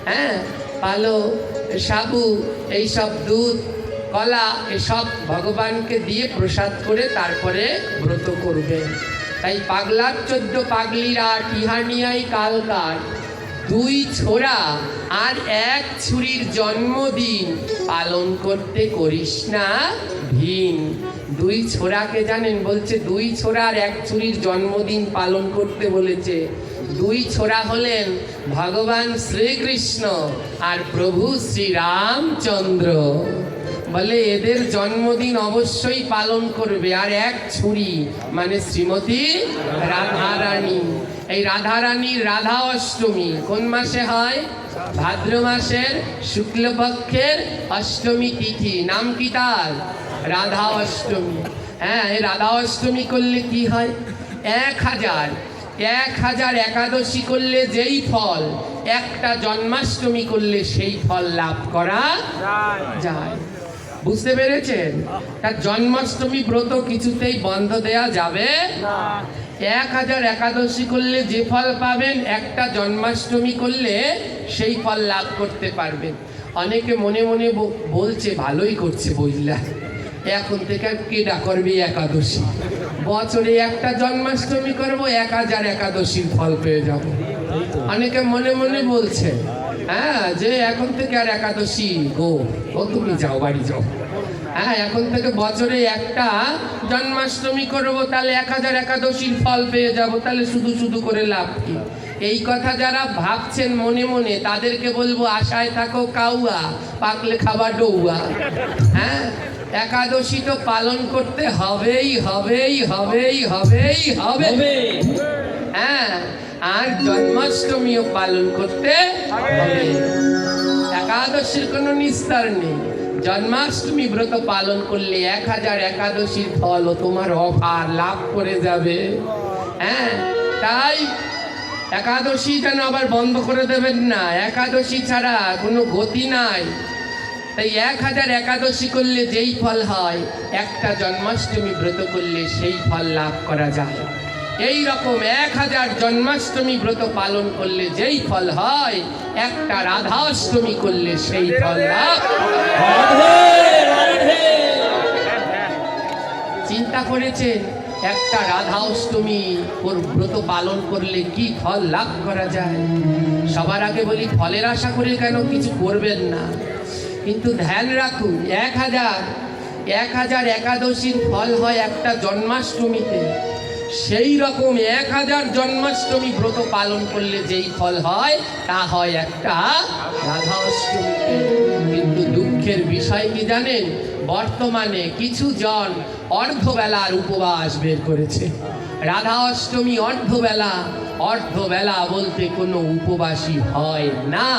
হ্যাঁ, পালো, সাবু, এইসব দুধ, কলা, এসব ভগবানকে দিয়ে প্রসাদ করে তারপরে ব্রত করবেন। তাই পাগলার 14, পাগলির 8, ইহানিয়াই কালকার। 2 ছোড়া আর 1 ছুরির জন্মদিন পালন করতে করিস না ভিন। 2 ছোড়াকে জানেন? বলছে 2 ছোড়া আর 1 ছুরির জন্মদিন পালন করতে বলেছে। 2 ছোড়া হলেন ভগবান শ্রীকৃষ্ণ আর প্রভু শ্রীরামচন্দ্র। বলে এদের জন্মদিন অবশ্যই পালন করবে। আর এক ছুরি মানে শ্রীমতী রাধারানী। এই রাধারানীর রাধা অষ্টমী কোন মাসে হয়? ভাদ্র মাসের শুক্লপক্ষের অষ্টমী তিথি। নাম কি তার? রাধা অষ্টমী। হ্যাঁ, এই রাধা অষ্টমী করলে কি হয়? 1000 একাদশী করলে যেই ফল, একটা জন্মাষ্টমী করলে সেই ফল লাভ করা যায়। বুঝতে পেরেছেন? তার জন্মাষ্টমী ব্রত কিছুতেই বন্ধ দেয়া যাবে না। 1000 একাদশী করলে যে ফল পাবেন, একটা জন্মাষ্টমী করলে সেই ফল লাভ করতে পারবেন। অনেকে মনে মনে বলছে ভালোই করছে বুঝলা, এখন থেকে আর কেডা করবে একাদশী, বছরে একটা জন্মাষ্টমী করবো, 1000 একাদশীর ফল পেয়ে যাব। অনেকে মনে মনে বলছে হ্যাঁ যে এখন থেকে আর একাদশী ও তুমি যাও, বাড়ি যাও। হ্যাঁ, এখন থেকে বছরে একটা জন্মাষ্টমী করবো, তাহলে 1000 একাদশীর ফল পেয়ে যাব, তাহলে শুধু শুধু করে লাভ কি? এই কথা যারা ভাবছেন মনে মনে, তাদেরকে বলবো আশায় থাকো কাউয়া, পাকলে খাবার ডৌয়া। হ্যাঁ, একাদশী তো পালন করতে হবেই হবেই হবেই হবেই হবে। হ্যাঁ, আর জন্মাষ্টমীও পালন করতে হবে। একাদশীর কোনো নিস্তার নেই। জন্মাষ্টমী ব্রত পালন করলে 1000 একাদশীর ফল তোমার অফার লাভ করে যাবে। হ্যাঁ, তাই একাদশী যেন আবার বন্ধ করে দেবেন না। একাদশী ছাড়া কোনো গতি নাই। তাই 1000 একাদশী করলে যেই ফল হয়, একটা জন্মাষ্টমী ব্রত করলে সেই ফল লাভ করা যায়। এই রকম 1000 জন্মাষ্টমী ব্রত পালন করলে যেই ফল হয়, একটা রাধাষ্টমী করলে সেই ফল লাভ। চিন্তা করেছেন একটা রাধা অষ্টমী ব্রত পালন করলে কি ফল লাভ করা যায়? সবার আগে বলি ফলের আশা করে কেন কিছু করবেন না, কিন্তু ধ্যান রাখুন 1000 একাদশীর ফল হয় একটা জন্মাষ্টমীতে। সেই রকম 1000 জন্মাষ্টমী ব্রত পালন করলে যেই ফল হয়, তা হয় একটা রাধা অষ্টমীতে। কিন্তু দুঃখের বিষয় কি জানেন? বর্তমানে কিছু জন অর্ধবেলার উপবাস বের করেছে। রাধা অষ্টমী অর্ধবেলা বলতে কোনো উপবাসী হয় না।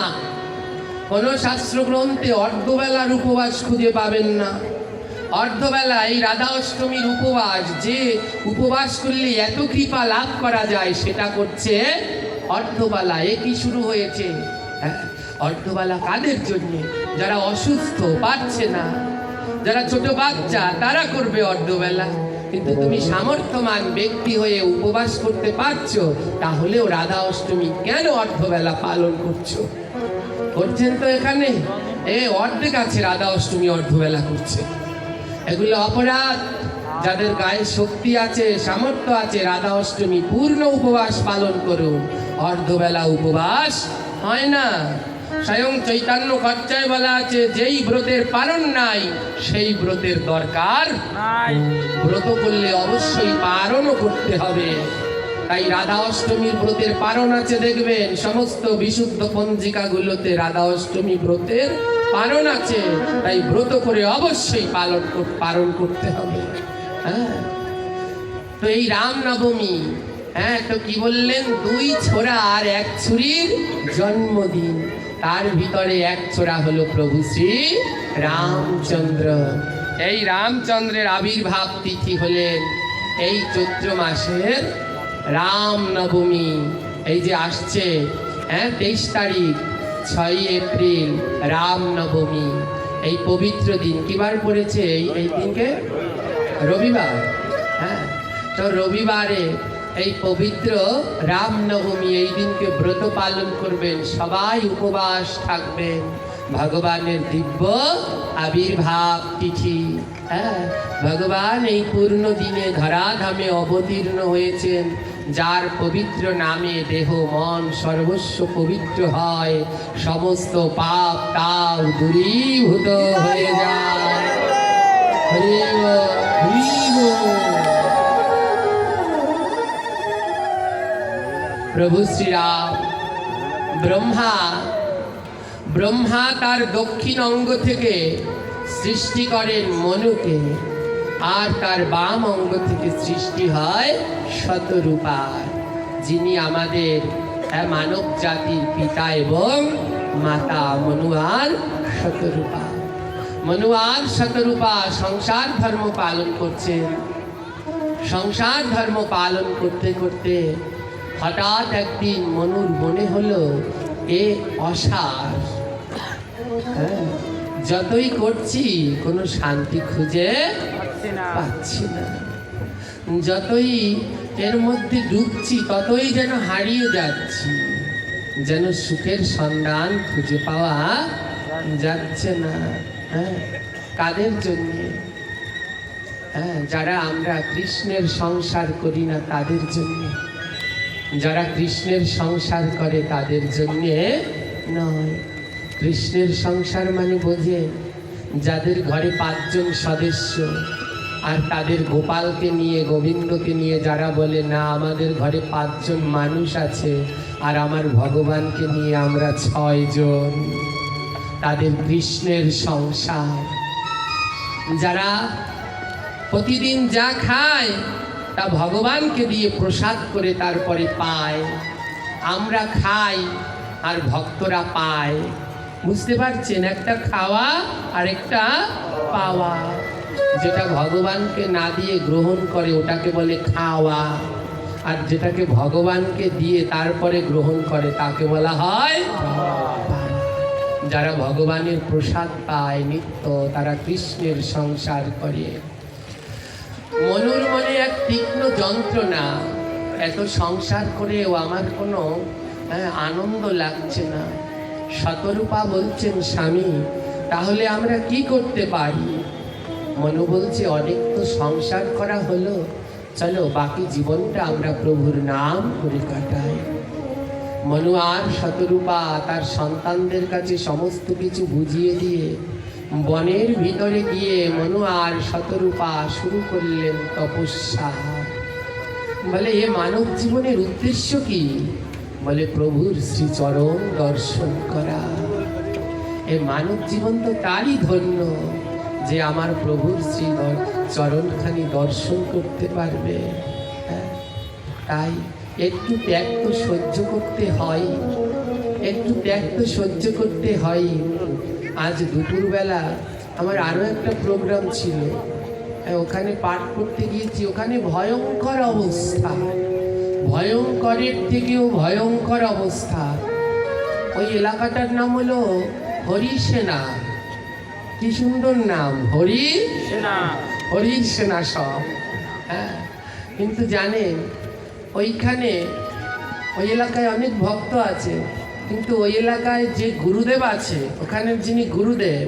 কোনো শাস্ত্রগ্রন্থে অর্ধবেলার উপবাস খুঁজে পাবেন না। অর্ধবেলা এই রাধা অষ্টমীর উপবাস, যে উপবাস করলে এত কৃপা লাভ করা যায়, সেটা করছে অর্ধবেলা। এ কি শুরু হয়েছে? অর্ধবেলা কাদের জন্য? যারা অসুস্থ, পারছে না, যারা ছোট বাচ্চা, তারা করবে অর্ধবেলা। কিন্তু তুমি সামর্থ্যমান ব্যক্তি হয়ে উপবাস করতে পারছো, তাহলেও রাধা অষ্টমী কেন অর্ধবেলা পালন করছো? করছেন তো এখানে অর্ধেক আছে রাধা অষ্টমী অর্ধবেলা করছে। এগুলো অপরাধ। যাদের গায়ে শক্তি আছে, সামর্থ্য আছে, রাধা অষ্টমী পূর্ণ উপবাস পালন করুন। অর্ধবেলা উপবাস হয় না। স্বয়ং চৈতন্য খরচায় বলা আছে, যেই ব্রতের পালন নাই সেই ব্রতের দরকার নাই। ব্রত করলে অবশ্যই পালনও করতে হবে। তাই রাধা অষ্টমীর ব্রতের পালন আছে, দেখবেন সমস্ত বিশুদ্ধ পঞ্জিকাগুলোতে রাধা অষ্টমী ব্রতের পালন আছে। তাই ব্রত করে অবশ্যই পালন করতে হবে। হ্যাঁ, তো এই রামনবমী, হ্যাঁ তো কি বললেন? 2 ছোরা আর 1 ছুরির জন্মদিন। তার ভিতরে 1 ছোরা হলো প্রভু শ্রী রামচন্দ্র। এই রামচন্দ্রের আবির্ভাব তিথি হলেন এই চৈত্র মাসের রামনবমী। এই যে আসছে 23 তারিখ 6 এপ্রিল রামনবমী। এই পবিত্র দিন কি বার পড়েছে? এই দিনকে রবিবার। হ্যাঁ, তো রবিবারে এই পবিত্র রামনবমী, এই দিনকে ব্রত পালন করবেন, সবাই উপবাস থাকবেন। ভগবানের দিব্য আবির্ভাব তিথি। হ্যাঁ, ভগবান এই পূর্ণ দিনে ধরাধামে অবতীর্ণ হয়েছেন। যার পবিত্র নামে দেহ মন সর্বস্ব পবিত্র হয়, সমস্ত পাপ তাপ দূরীভূত হয়ে যায়। হরি বল, হরি বল। প্রভু শ্রীরাম ব্রহ্মা তার দক্ষিণ অঙ্গ থেকে সৃষ্টি করেন মনুকে, আর তার বাম অঙ্গ থেকে সৃষ্টি হয় শতরূপার, যিনি আমাদের মানব জাতির পিতা এবং মাতা। মনু আর শতরূপা, মনু আর শতরূপা সংসার ধর্ম পালন করছেন। সংসার ধর্ম পালন করতে করতে হঠাৎ একদিন মনুর মনে হলো এ অসার, যতই করছি কোনো শান্তি খুঁজে পাচ্ছি না, যতই এর মধ্যে ডুবছি ততই যেন হারিয়ে যাচ্ছি, যেন সুখের সন্ধান খুঁজে পাওয়া যাচ্ছে না। কাদের জন্যে? যারা আমরা কৃষ্ণের সংসার করি না তাদের জন্যে, যারা কৃষ্ণের সংসার করে তাদের জন্যে নয়। কৃষ্ণের সংসার মানে বোঝে যাদের ঘরে 5 জন সদস্য, আর তাদের গোপালকে নিয়ে গোবিন্দকে নিয়ে যারা বলে না আমাদের ঘরে 5 জন মানুষ আছে আর আমার ভগবানকে নিয়ে আমরা 6 জন, তাদের কৃষ্ণের সংসার। যারা প্রতিদিন যা খায় তা ভগবানকে দিয়ে প্রসাদ করে তারপরে পায়, আমরা খাই আর ভক্তরা পায়। বুঝতে পারছেন? একটা খাওয়া আর একটা পাওয়া। যেটা ভগবানকে না দিয়ে গ্রহণ করে ওটাকে বলে খাওয়া, আর যেটাকে ভগবানকে দিয়ে তারপরে গ্রহণ করে তাকে বলা হয় পাওয়া। যারা ভগবানের প্রসাদ পায় নিত্য, তারা কৃষ্ণের সংসার করে। মনুর মনে এক তীক্ষ্ণ যন্ত্রণা, এত সংসার করেও আমার কোনো আনন্দ লাগছে না। শতরূপা বলছেন স্বামী তাহলে আমরা কি করতে পারি? মনু বলছে অনেক তো সংসার করা হলো, চলো বাকি জীবনটা আমরা প্রভুর নাম করে কাটাই। মনু আর শতরূপা তার সন্তানদের কাছে সমস্ত কিছু বুঝিয়ে দিয়ে বনের ভিতরে গিয়ে মনু আর শতরূপা শুরু করলেন তপস্যা। বলে এ মানব জীবনের উদ্দেশ্য কি? বলে প্রভুর শ্রীচরণ দর্শন করা। এ মানব জীবন তো তারই ধন্য যে আমার প্রভুর শ্রী চরণখানি দর্শন করতে পারবে। তাই একটু ত্যাগ তো সহ্য করতে হয়, একটু ত্যাগ তো সহ্য করতে হয়। আজ দুপুরবেলা আমার আরও একটা প্রোগ্রাম ছিল, ওখানে পাঠ করতে গিয়েছি। ওখানে ভয়ঙ্কর অবস্থা, ভয়ঙ্করের থেকেও ভয়ঙ্কর অবস্থা। ওই এলাকাটার নাম হলো হরিসেনা। কি সুন্দর নাম, হরিসেনা, হরিসেনা সব। হ্যাঁ, কিন্তু জানেন ওইখানে ওই এলাকায় অনেক ভক্ত আছে, কিন্তু ওই এলাকায় যে গুরুদেব আছে, ওখানের যিনি গুরুদেব,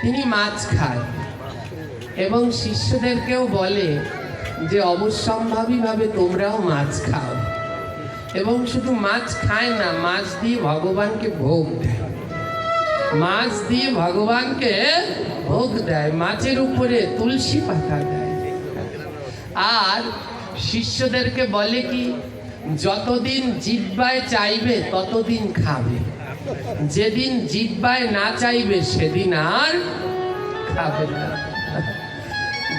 তিনি মাছ খায় এবং শিষ্যদেরকেও বলে যে অবশ্যম্ভাবীভাবে তোমরাও মাছ খাও। এবং শুধু মাছ খায় না, মাছ দিয়ে ভগবানকে ভোগ দেয়, মাছ দিয়ে ভগবানকে ভোগ দেয়, মাছের উপরে তুলসী পাতা দেয়। আর শিষ্যদেরকে বলে কি, যতদিন জিহ্বায় চাইবে ততদিন খাবে, যেদিন জিহ্বায় না চাইবে সেদিন আর খাবে না।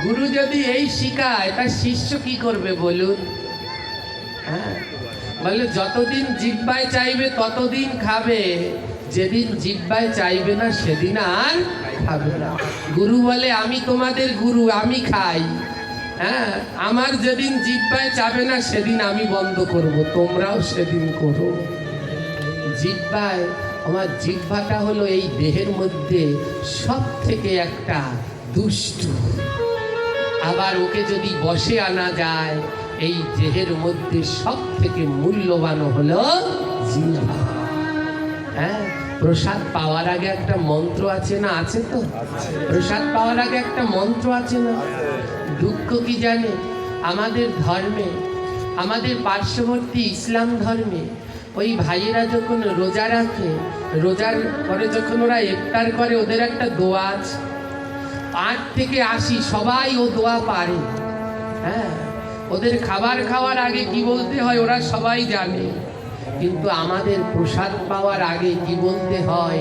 গুরু যদি এই শিখায় তার শিষ্য কি করবে বলুন? হ্যাঁ, বলে যতদিন জিহ্বায় চাইবে ততদিন খাবে, যেদিন জিহ্বায় চাইবে না সেদিন আর খাবে না। গুরু বলে আমি তোমাদের গুরু, আমি খাই। হ্যাঁ, আমার যেদিন জিহ্বায় চাবে না সেদিন আমি বন্ধ করব, তোমরাও সেদিন করো। জিহ্বায়, আমার জিহ্বাটা হলো এই দেহের মধ্যে সব থেকে একটা দুষ্ট। আবার ওকে যদি বশে আনা যায়, এই দেহের মধ্যে সব থেকে মূল্যবান হলো জিহ্বা। হ্যাঁ, প্রসাদ পাওয়ার আগে একটা মন্ত্র আছে না? আছে তো? প্রসাদ পাওয়ার আগে একটা মন্ত্র আছে না? দুঃখ কি জানে, আমাদের ধর্মে, আমাদের পার্শ্ববর্তী ইসলাম ধর্মে ওই ভাইয়েরা যখন রোজা রাখে, রোজার পরে যখন ওরা ইফতার করে, ওদের একটা দোয়া আছে। 8 থেকে 80 সবাই ও দোয়া পারে। হ্যাঁ, ওদের খাবার খাওয়ার আগে কি বলতে হয় ওরা সবাই জানে, কিন্তু আমাদের প্রসাদ পাওয়ার আগে কি বলতে হয়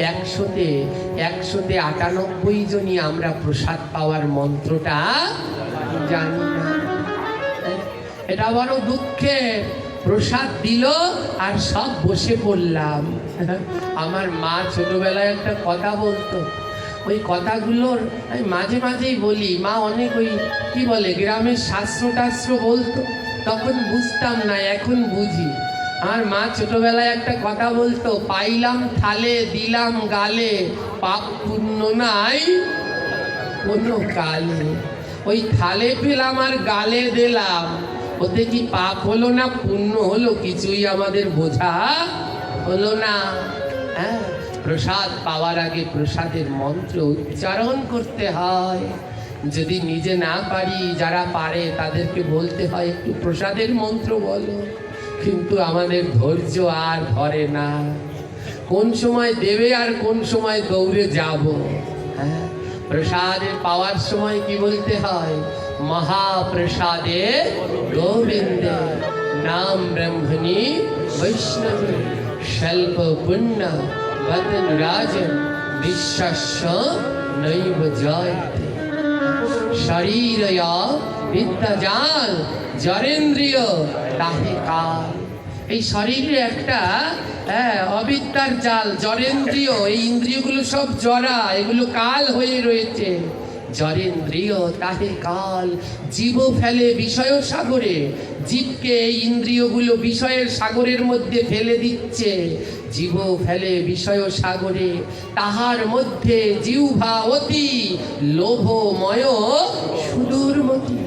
198 জনই আমরা প্রসাদ পাওয়ার মন্ত্রটা জানি না। এটা বড় দুঃখের। প্রসাদ দিল আর সব বসে পড়লাম। আমার মা ছোটবেলায় একটা কথা বলতো, ওই কথাগুলোর আমি মাঝে মাঝেই বলি। মা অনেক ওই কি বলে গ্রামের শাস্ত্র টাস্ত্র বলতো, তখন বুঝতাম না, এখন বুঝি। আমার মা ছোটবেলায় একটা কথা বলতো, পাইলাম থালে দিলাম গালে, পাপ পুণ্য নাই কোনো কালে। ওই থালে পেলাম আর গালে দিলাম, ওতে কি পাপ হলো না পুণ্য হলো? কিছুই আমাদের বোঝা হলো না। হ্যাঁ, প্রসাদ পাওয়ার আগে প্রসাদের মন্ত্র উচ্চারণ করতে হয়। যদি নিজে না পারি, যারা পারে তাদেরকে বলতে হয় একটু প্রসাদের মন্ত্র বলো। কিন্তু আমাদের ধৈর্য আর ধরে না, কোন সময় দেবে আর কোন সময় দৌড়ে যাব। হ্যাঁ, প্রসাদের পাওয়ার সময় কি বলতে হয়? মহাপ্রসাদে গোবিন্দে নাম ব্রহ্মণি বৈষ্ণবী স্বল্প পুণ্য বদন রাজন বিশ্বাস্য নৈব জয়তে। শরীরয়া বিদ্যাজাল জরেন্দ্রিয় তাহে কাল। এই শরীরে একটা অবিদ্যার জাল, জরেন্দ্রিয়। এই ইন্দ্রিয়গুলো সব জরা, এগুলো কাল হয়ে রয়েছে। জরেন্দ্রিয় তাহে কাল। জীব ফেলে বিষয় সাগরে, জীবকে এই ইন্দ্রিয়গুলো বিষয়ের সাগরের মধ্যে ফেলে দিচ্ছে। জীব ফেলে বিষয় সাগরে, তাহার মধ্যে জিহ্বা অতি লোভময় সুদূরমতি।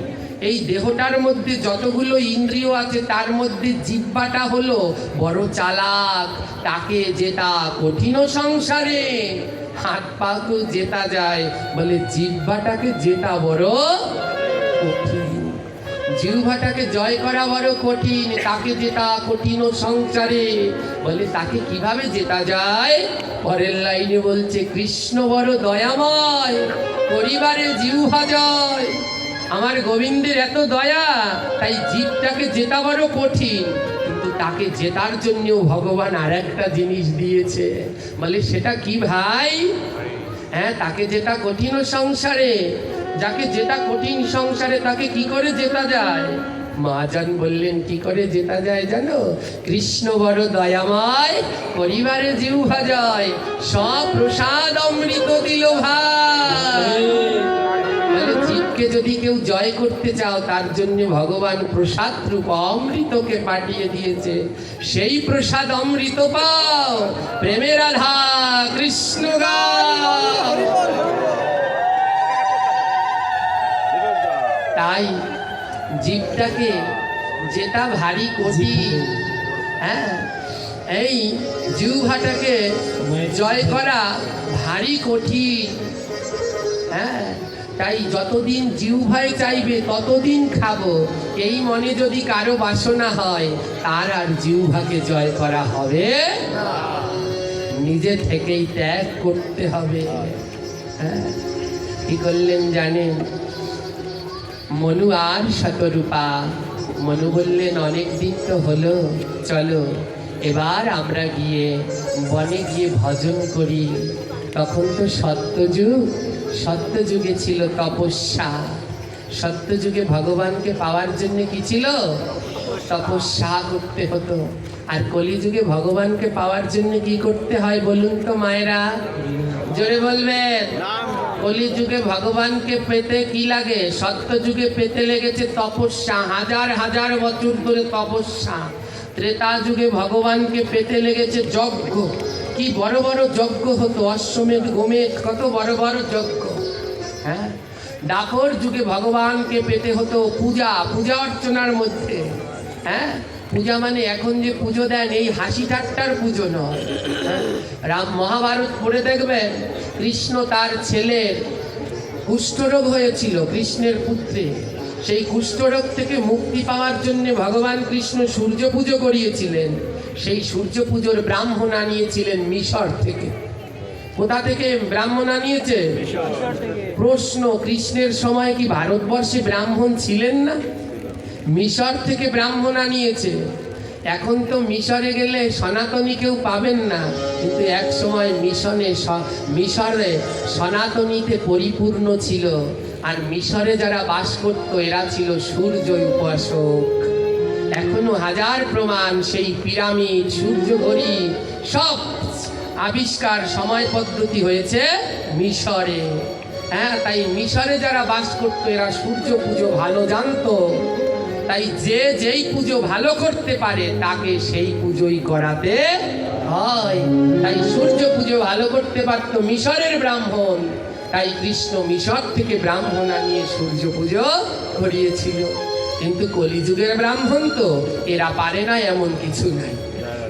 এই দেহটার মধ্যে যতগুলো ইন্দ্রিয় আছে তার মধ্যে জিহ্বাটা হলো বড় চালাক। তাকে জেতা কঠিন সংসারে। হাত পাকেও জেতা যায়, বলে জিহ্বাটাকে জেতা বড় কঠিন। জিহ্বাটাকে জয় করা বড় কঠিন, তাকে জেতা কঠিন সংসারে। বলে তাকে কিভাবে জেতা যায়? পরের লাইনে বলছে, কৃষ্ণ বড় দয়াময়, পরিবারে জিহ্বা জয়। আমার গোবিন্দের এত দয়া, তাই জীবটাকে জেতা বড় কঠিন। কিন্তু তাকে জেতার জন্যও ভগবান আর একটা জিনিস দিয়েছে। বলে সেটা কি ভাই? হ্যাঁ, তাকে জেতা কঠিন সংসারে। যাকে জেতা কঠিন সংসারে তাকে কি করে জেতা যায়? মহাজন বললেন কি করে জেতা যায় জানো? কৃষ্ণ বড় দয়াময়, পরিবারে জিহ্বা জয়। সব প্রসাদ অমৃত দিল ভাই। জীবকে যদি কেউ জয় করতে চাও, তার জন্য ভগবান প্রসাদ রূপ অমৃতকে পাঠিয়ে দিয়েছে। সেই প্রসাদ অমৃত পাও, প্রেমের রাধা কৃষ্ণ গাও। তাই জীবটাকে যেটা ভারী কঠিন। হ্যাঁ, এই জিহ্বাটাকে জয় করা ভারী কঠিন। হ্যাঁ, তাই যতদিন জিহ্বায় চাইবে ততদিন খাবো, এই মনে যদি কারো বাসনা হয়, তার আর জিহ্বাকে জয় করা হবে না। নিজে থেকেই ত্যাগ করতে হবে। হ্যাঁ, কি করলেন জানেন? মনু আর শতরূপা। মনু বললেন অনেক দিন তো হলো, চলো এবার আমরা গিয়ে বনে গিয়ে ভজন করি। তখন তো সত্যযুগ, সত্যযুগে ছিল তপস্যা। সত্যযুগে ভগবানকে পাওয়ার জন্য কি ছিল? তপস্যা করতে হতো। আর কলিযুগে ভগবানকে পাওয়ার জন্য কি করতে হয় বলুন তো মায়েরা? জোরে বলবেন। কলিযুগে ভগবানকে পেতে কি লাগে? সত্যযুগে পেতে লেগেছে তপস্যা, হাজার হাজার বছর ধরে তপস্যা। ত্রেতা যুগে ভগবানকে পেতে লেগেছে যজ্ঞ। কি বড় বড় যজ্ঞ হতো, অশ্বমেধ গোমেধ, কত বড় বড় যজ্ঞ। হ্যাঁ, দাপর যুগে ভগবানকে পেতে হতো পূজা, পূজা অর্চনার মধ্যে। হ্যাঁ, পূজা মানে এখন যে পুজো দেন, এই হাসি ঠাট্টার পুজো নয়। রাম মহাভারত পড়ে দেখবেন, কৃষ্ণ তার ছেলের কুষ্ঠরোগ হয়েছিল, কৃষ্ণের পুত্রে। সেই কুষ্ঠরোগ থেকে মুক্তি পাওয়ার জন্য ভগবান কৃষ্ণ সূর্য পুজো করিয়েছিলেন। সেই সূর্য পুজোর ব্রাহ্মণ আনিয়েছিলেন মিশর থেকে। কোথা থেকে ব্রাহ্মণ আনিয়েছে? প্রশ্ন, কৃষ্ণের সময় কি ভারতবর্ষে ব্রাহ্মণ ছিলেন না? মিশর থেকে ব্রাহ্মণ আনিয়েছে। এখন তো মিশরে গেলে সনাতনী কেউ পাবেন না, কিন্তু এক সময় মিশরে সনাতনীতে পরিপূর্ণ ছিল। আর মিশরে যারা বাস করতো এরা ছিল সূর্য উপাসক। এখনো হাজার প্রমাণ, সেই পিরামিড, সূর্যঘড়ি সব আবিষ্কার সময় পদ্ধতি হয়েছে মিশরে। হ্যাঁ, তাই মিশরে যারা বাস করতো এরা সূর্য পুজো ভালো জানতো। তাই যে যেই পুজো ভালো করতে পারে তাকে সেই পুজোই করাতে হয়। তাই সূর্য পুজো ভালো করতে পারতো মিশরের ব্রাহ্মণ, তাই কৃষ্ণ মিশর থেকে ব্রাহ্মণ আনিয়ে সূর্য পুজো করিয়েছিল। কিন্তু কলিযুগের ব্রাহ্মণ তো এরা পারে না এমন কিছু নাই,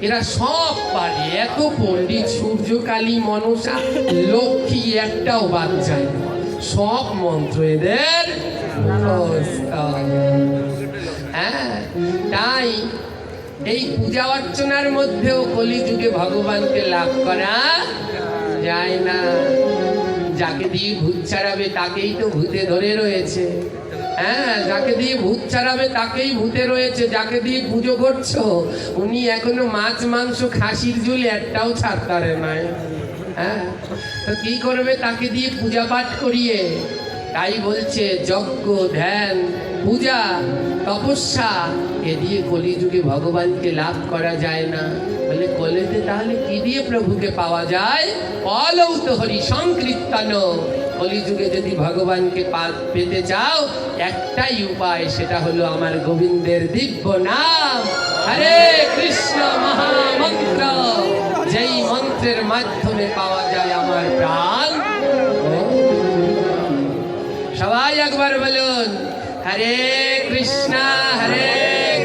এরা সব পারে। এত পণ্ডিত, সূর্য, কালী, মনসা, লক্ষ্মী একটাও বাদ যায় না, সব মন্ত্র এদের হ্যাঁ। তাই এই পূজা অর্চনার মধ্যেও কলিযুগে ভগবানকে লাভ করা যায় না। যাকে দিয়ে ভূত ছাড়াবে তাকেই তো ভূতে ধরে রয়েছে। হ্যাঁ, যাকে দিয়ে ভূত ছাড়াবে তাকেই ভূতে রয়েছে। যাকে দিয়ে পুজো করছো উনি এখনো মাছ, মাংস, খাসির ঝুল একটাও ছাড়তারে নাই। হ্যাঁ, তো কি করবে তাকে দিয়ে পূজা পাঠ করিয়ে? তাই বলছে যজ্ঞ, ধ্যান, পূজা, তপস্যা এ দিয়ে কলিযুগে ভগবানকে লাভ করা যায় না। বলে কলিতে তাহলে কি দিয়ে প্রভুকে পাওয়া যায়? অলৌত হরি সংকীর্তন। কলিযুগে যদি ভগবানকে পেতে চাও একটাই উপায়, সেটা হলো আমার গোবিন্দের দিব্য নাম হরে কৃষ্ণ মহামন্ত্র। যেই মন্ত্রের মাধ্যমে পাওয়া যায় আমার প্রাণ। সবাই একবার বলুন হরে কৃষ্ণ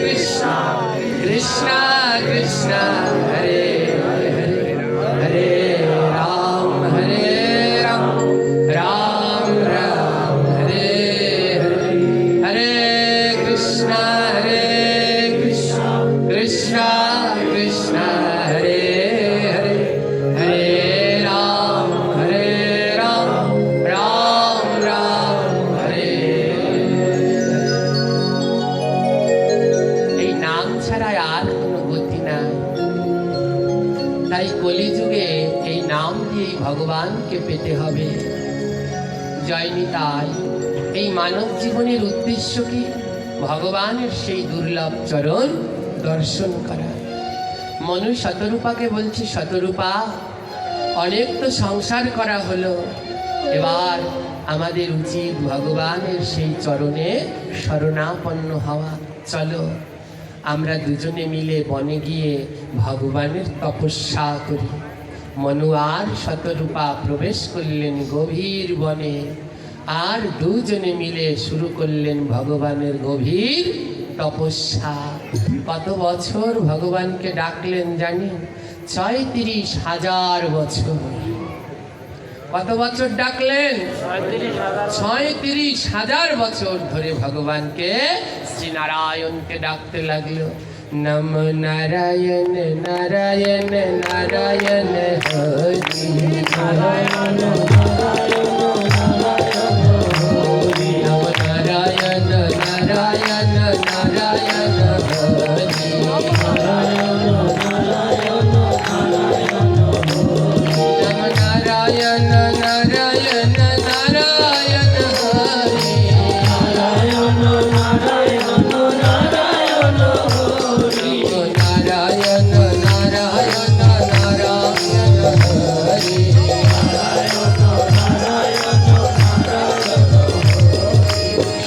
কৃষ্ণ কৃষ্ণ হরে হরে, হরে রাম রাম রাম হরে হরে, হরে কৃষ্ণ কৃষ্ণ কৃষ্ণ হরে হরে, হরে রাম রাম রাম হরে। এই নাম ছাড়া আর কোনো গতি নাই। তাই কলিযুগে এই নাম দিয়েই ভগবানকে পেতে হবে। জয়নিতাই, এই মানব জীবনের উদ্দেশ্য কি? ভগবানের সেই দুর্লভ চরণ দর্শন করা। মনু শতরূপাকে বলছি, শতরূপা অনেক তো সংসার করা হলো, এবার আমাদের উচিত ভগবানের সেই চরণে শরণাপন্ন হওয়া। চলো আমরা দুজনে মিলে বনে গিয়ে ভগবানের তপস্যা করি। মনু আর শতরূপা প্রবেশ করলেন গভীর বনে, আর দুজনে মিলে শুরু করলেন ভগবানের গভীর তপস্যা। কত বছর ভগবানকে ডাকলেন জানেন? ৩৬,০০০ বছর। কত বছর ডাকলেন? ৩৬,০০০ বছর ধরে ভগবানকে, শ্রী নারায়ণকে ডাকতে লাগলো। নম নারায়ণ নারায়ণ নারায়ণ হরি, নারায়ণ নারায়ণ হরি, নম নারায়ণ নারায়ণ নারায়ণ হরি, নারায়ণ নারায়ণ নারায়ণ হরি, নম নারায়ণ নারায়ণ নারায়ণ হরি, নারায়ণ নারায়ণ নারায়ণ হরি, নারায়ণ নারায়ণ নারায়ণ হরি, নারায়ণ নারায়ণ নারায়ণ হরি,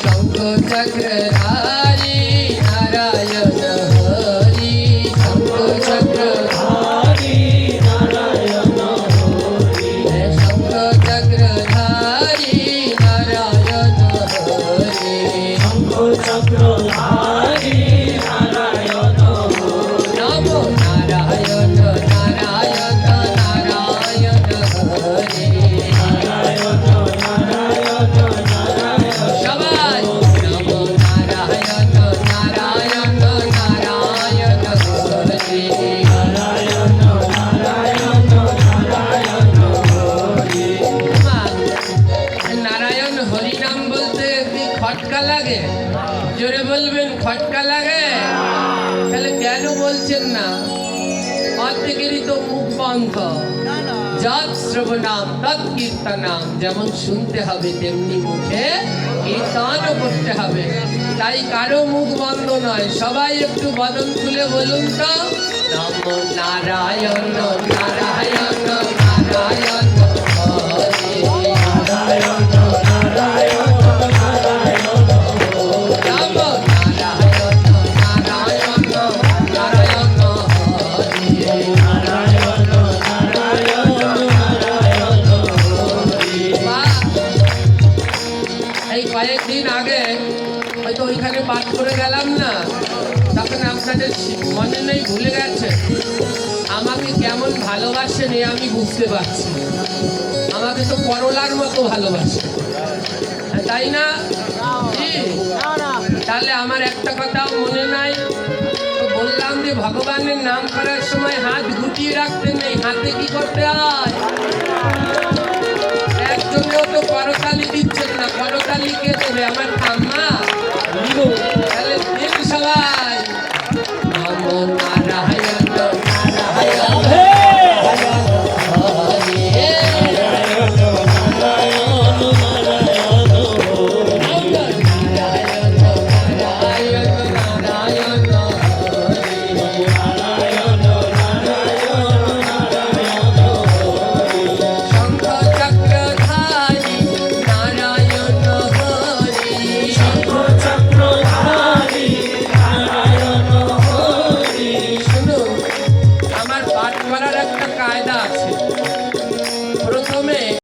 শঙ্খ চক্রধারী নারায়ণ হরি, শঙ্খ চক্রধারী নারায়ণ হরি, শঙ্খ চক্রধারী নারায়ণ হরি, শঙ্খ চক্রধারী নারায়ণ হরি, নমো নারায়ণ নারায়ণ নারায়ণ হরি, নারায়ণ নারায়ণ নারায়ণ, সবাই নমো নারায়ণ নারায়ণ নারায়ণ হরি, নারায়ণ নারায়ণ নারায়ণ হরি। মা, নারায়ণ হরি নাম বলতে কি খটকা লাগে? জোরে বলবেন, খটকা লাগে? তাহলে কেন বলছেন না? অর্ধেকেরই তো মুখ বন্ধ। যৎ শ্রবণাম তৎ কীর্তনাম, যেমন শুনতে হবে তেমনি মুখে কীর্তনও করতে হবে। তাই কারো মুখ বন্ধ নয়, সবাই একটু বদন খুলে বলুন তো, নমো নারায়ণ নারায়ণ নারায়ণ হরে নারায়ণ নারায়ণ নারায়ণ নমো নারায়ণ নারায়ণ নারায়ণ হরে নারায়ণ নারায়ণ নারায়ণ হরে। এই কয়েকদিন আগে হয়তো ওইখানে পাঠ করে গেলাম না, তখন আপনাদের মনে নেই, ভুলে গেছে। আমাকে কেমন ভালোবাসেন এ আমি বুঝতে পারছি। আমাকে তো করলার মতো ভালোবাসে, তাই না? তাহলে আমার একটা কথাও মনে নাই। তো বললাম যে ভগবানের নাম করার সময় হাত গুটিয়ে রাখতে নেই, হাতে কি করতে হয়? একজনেও তো করতালি দিচ্ছেন না, করতালি কে দেবে? আমার ঠাম্মা। তাহলে দিন সবাই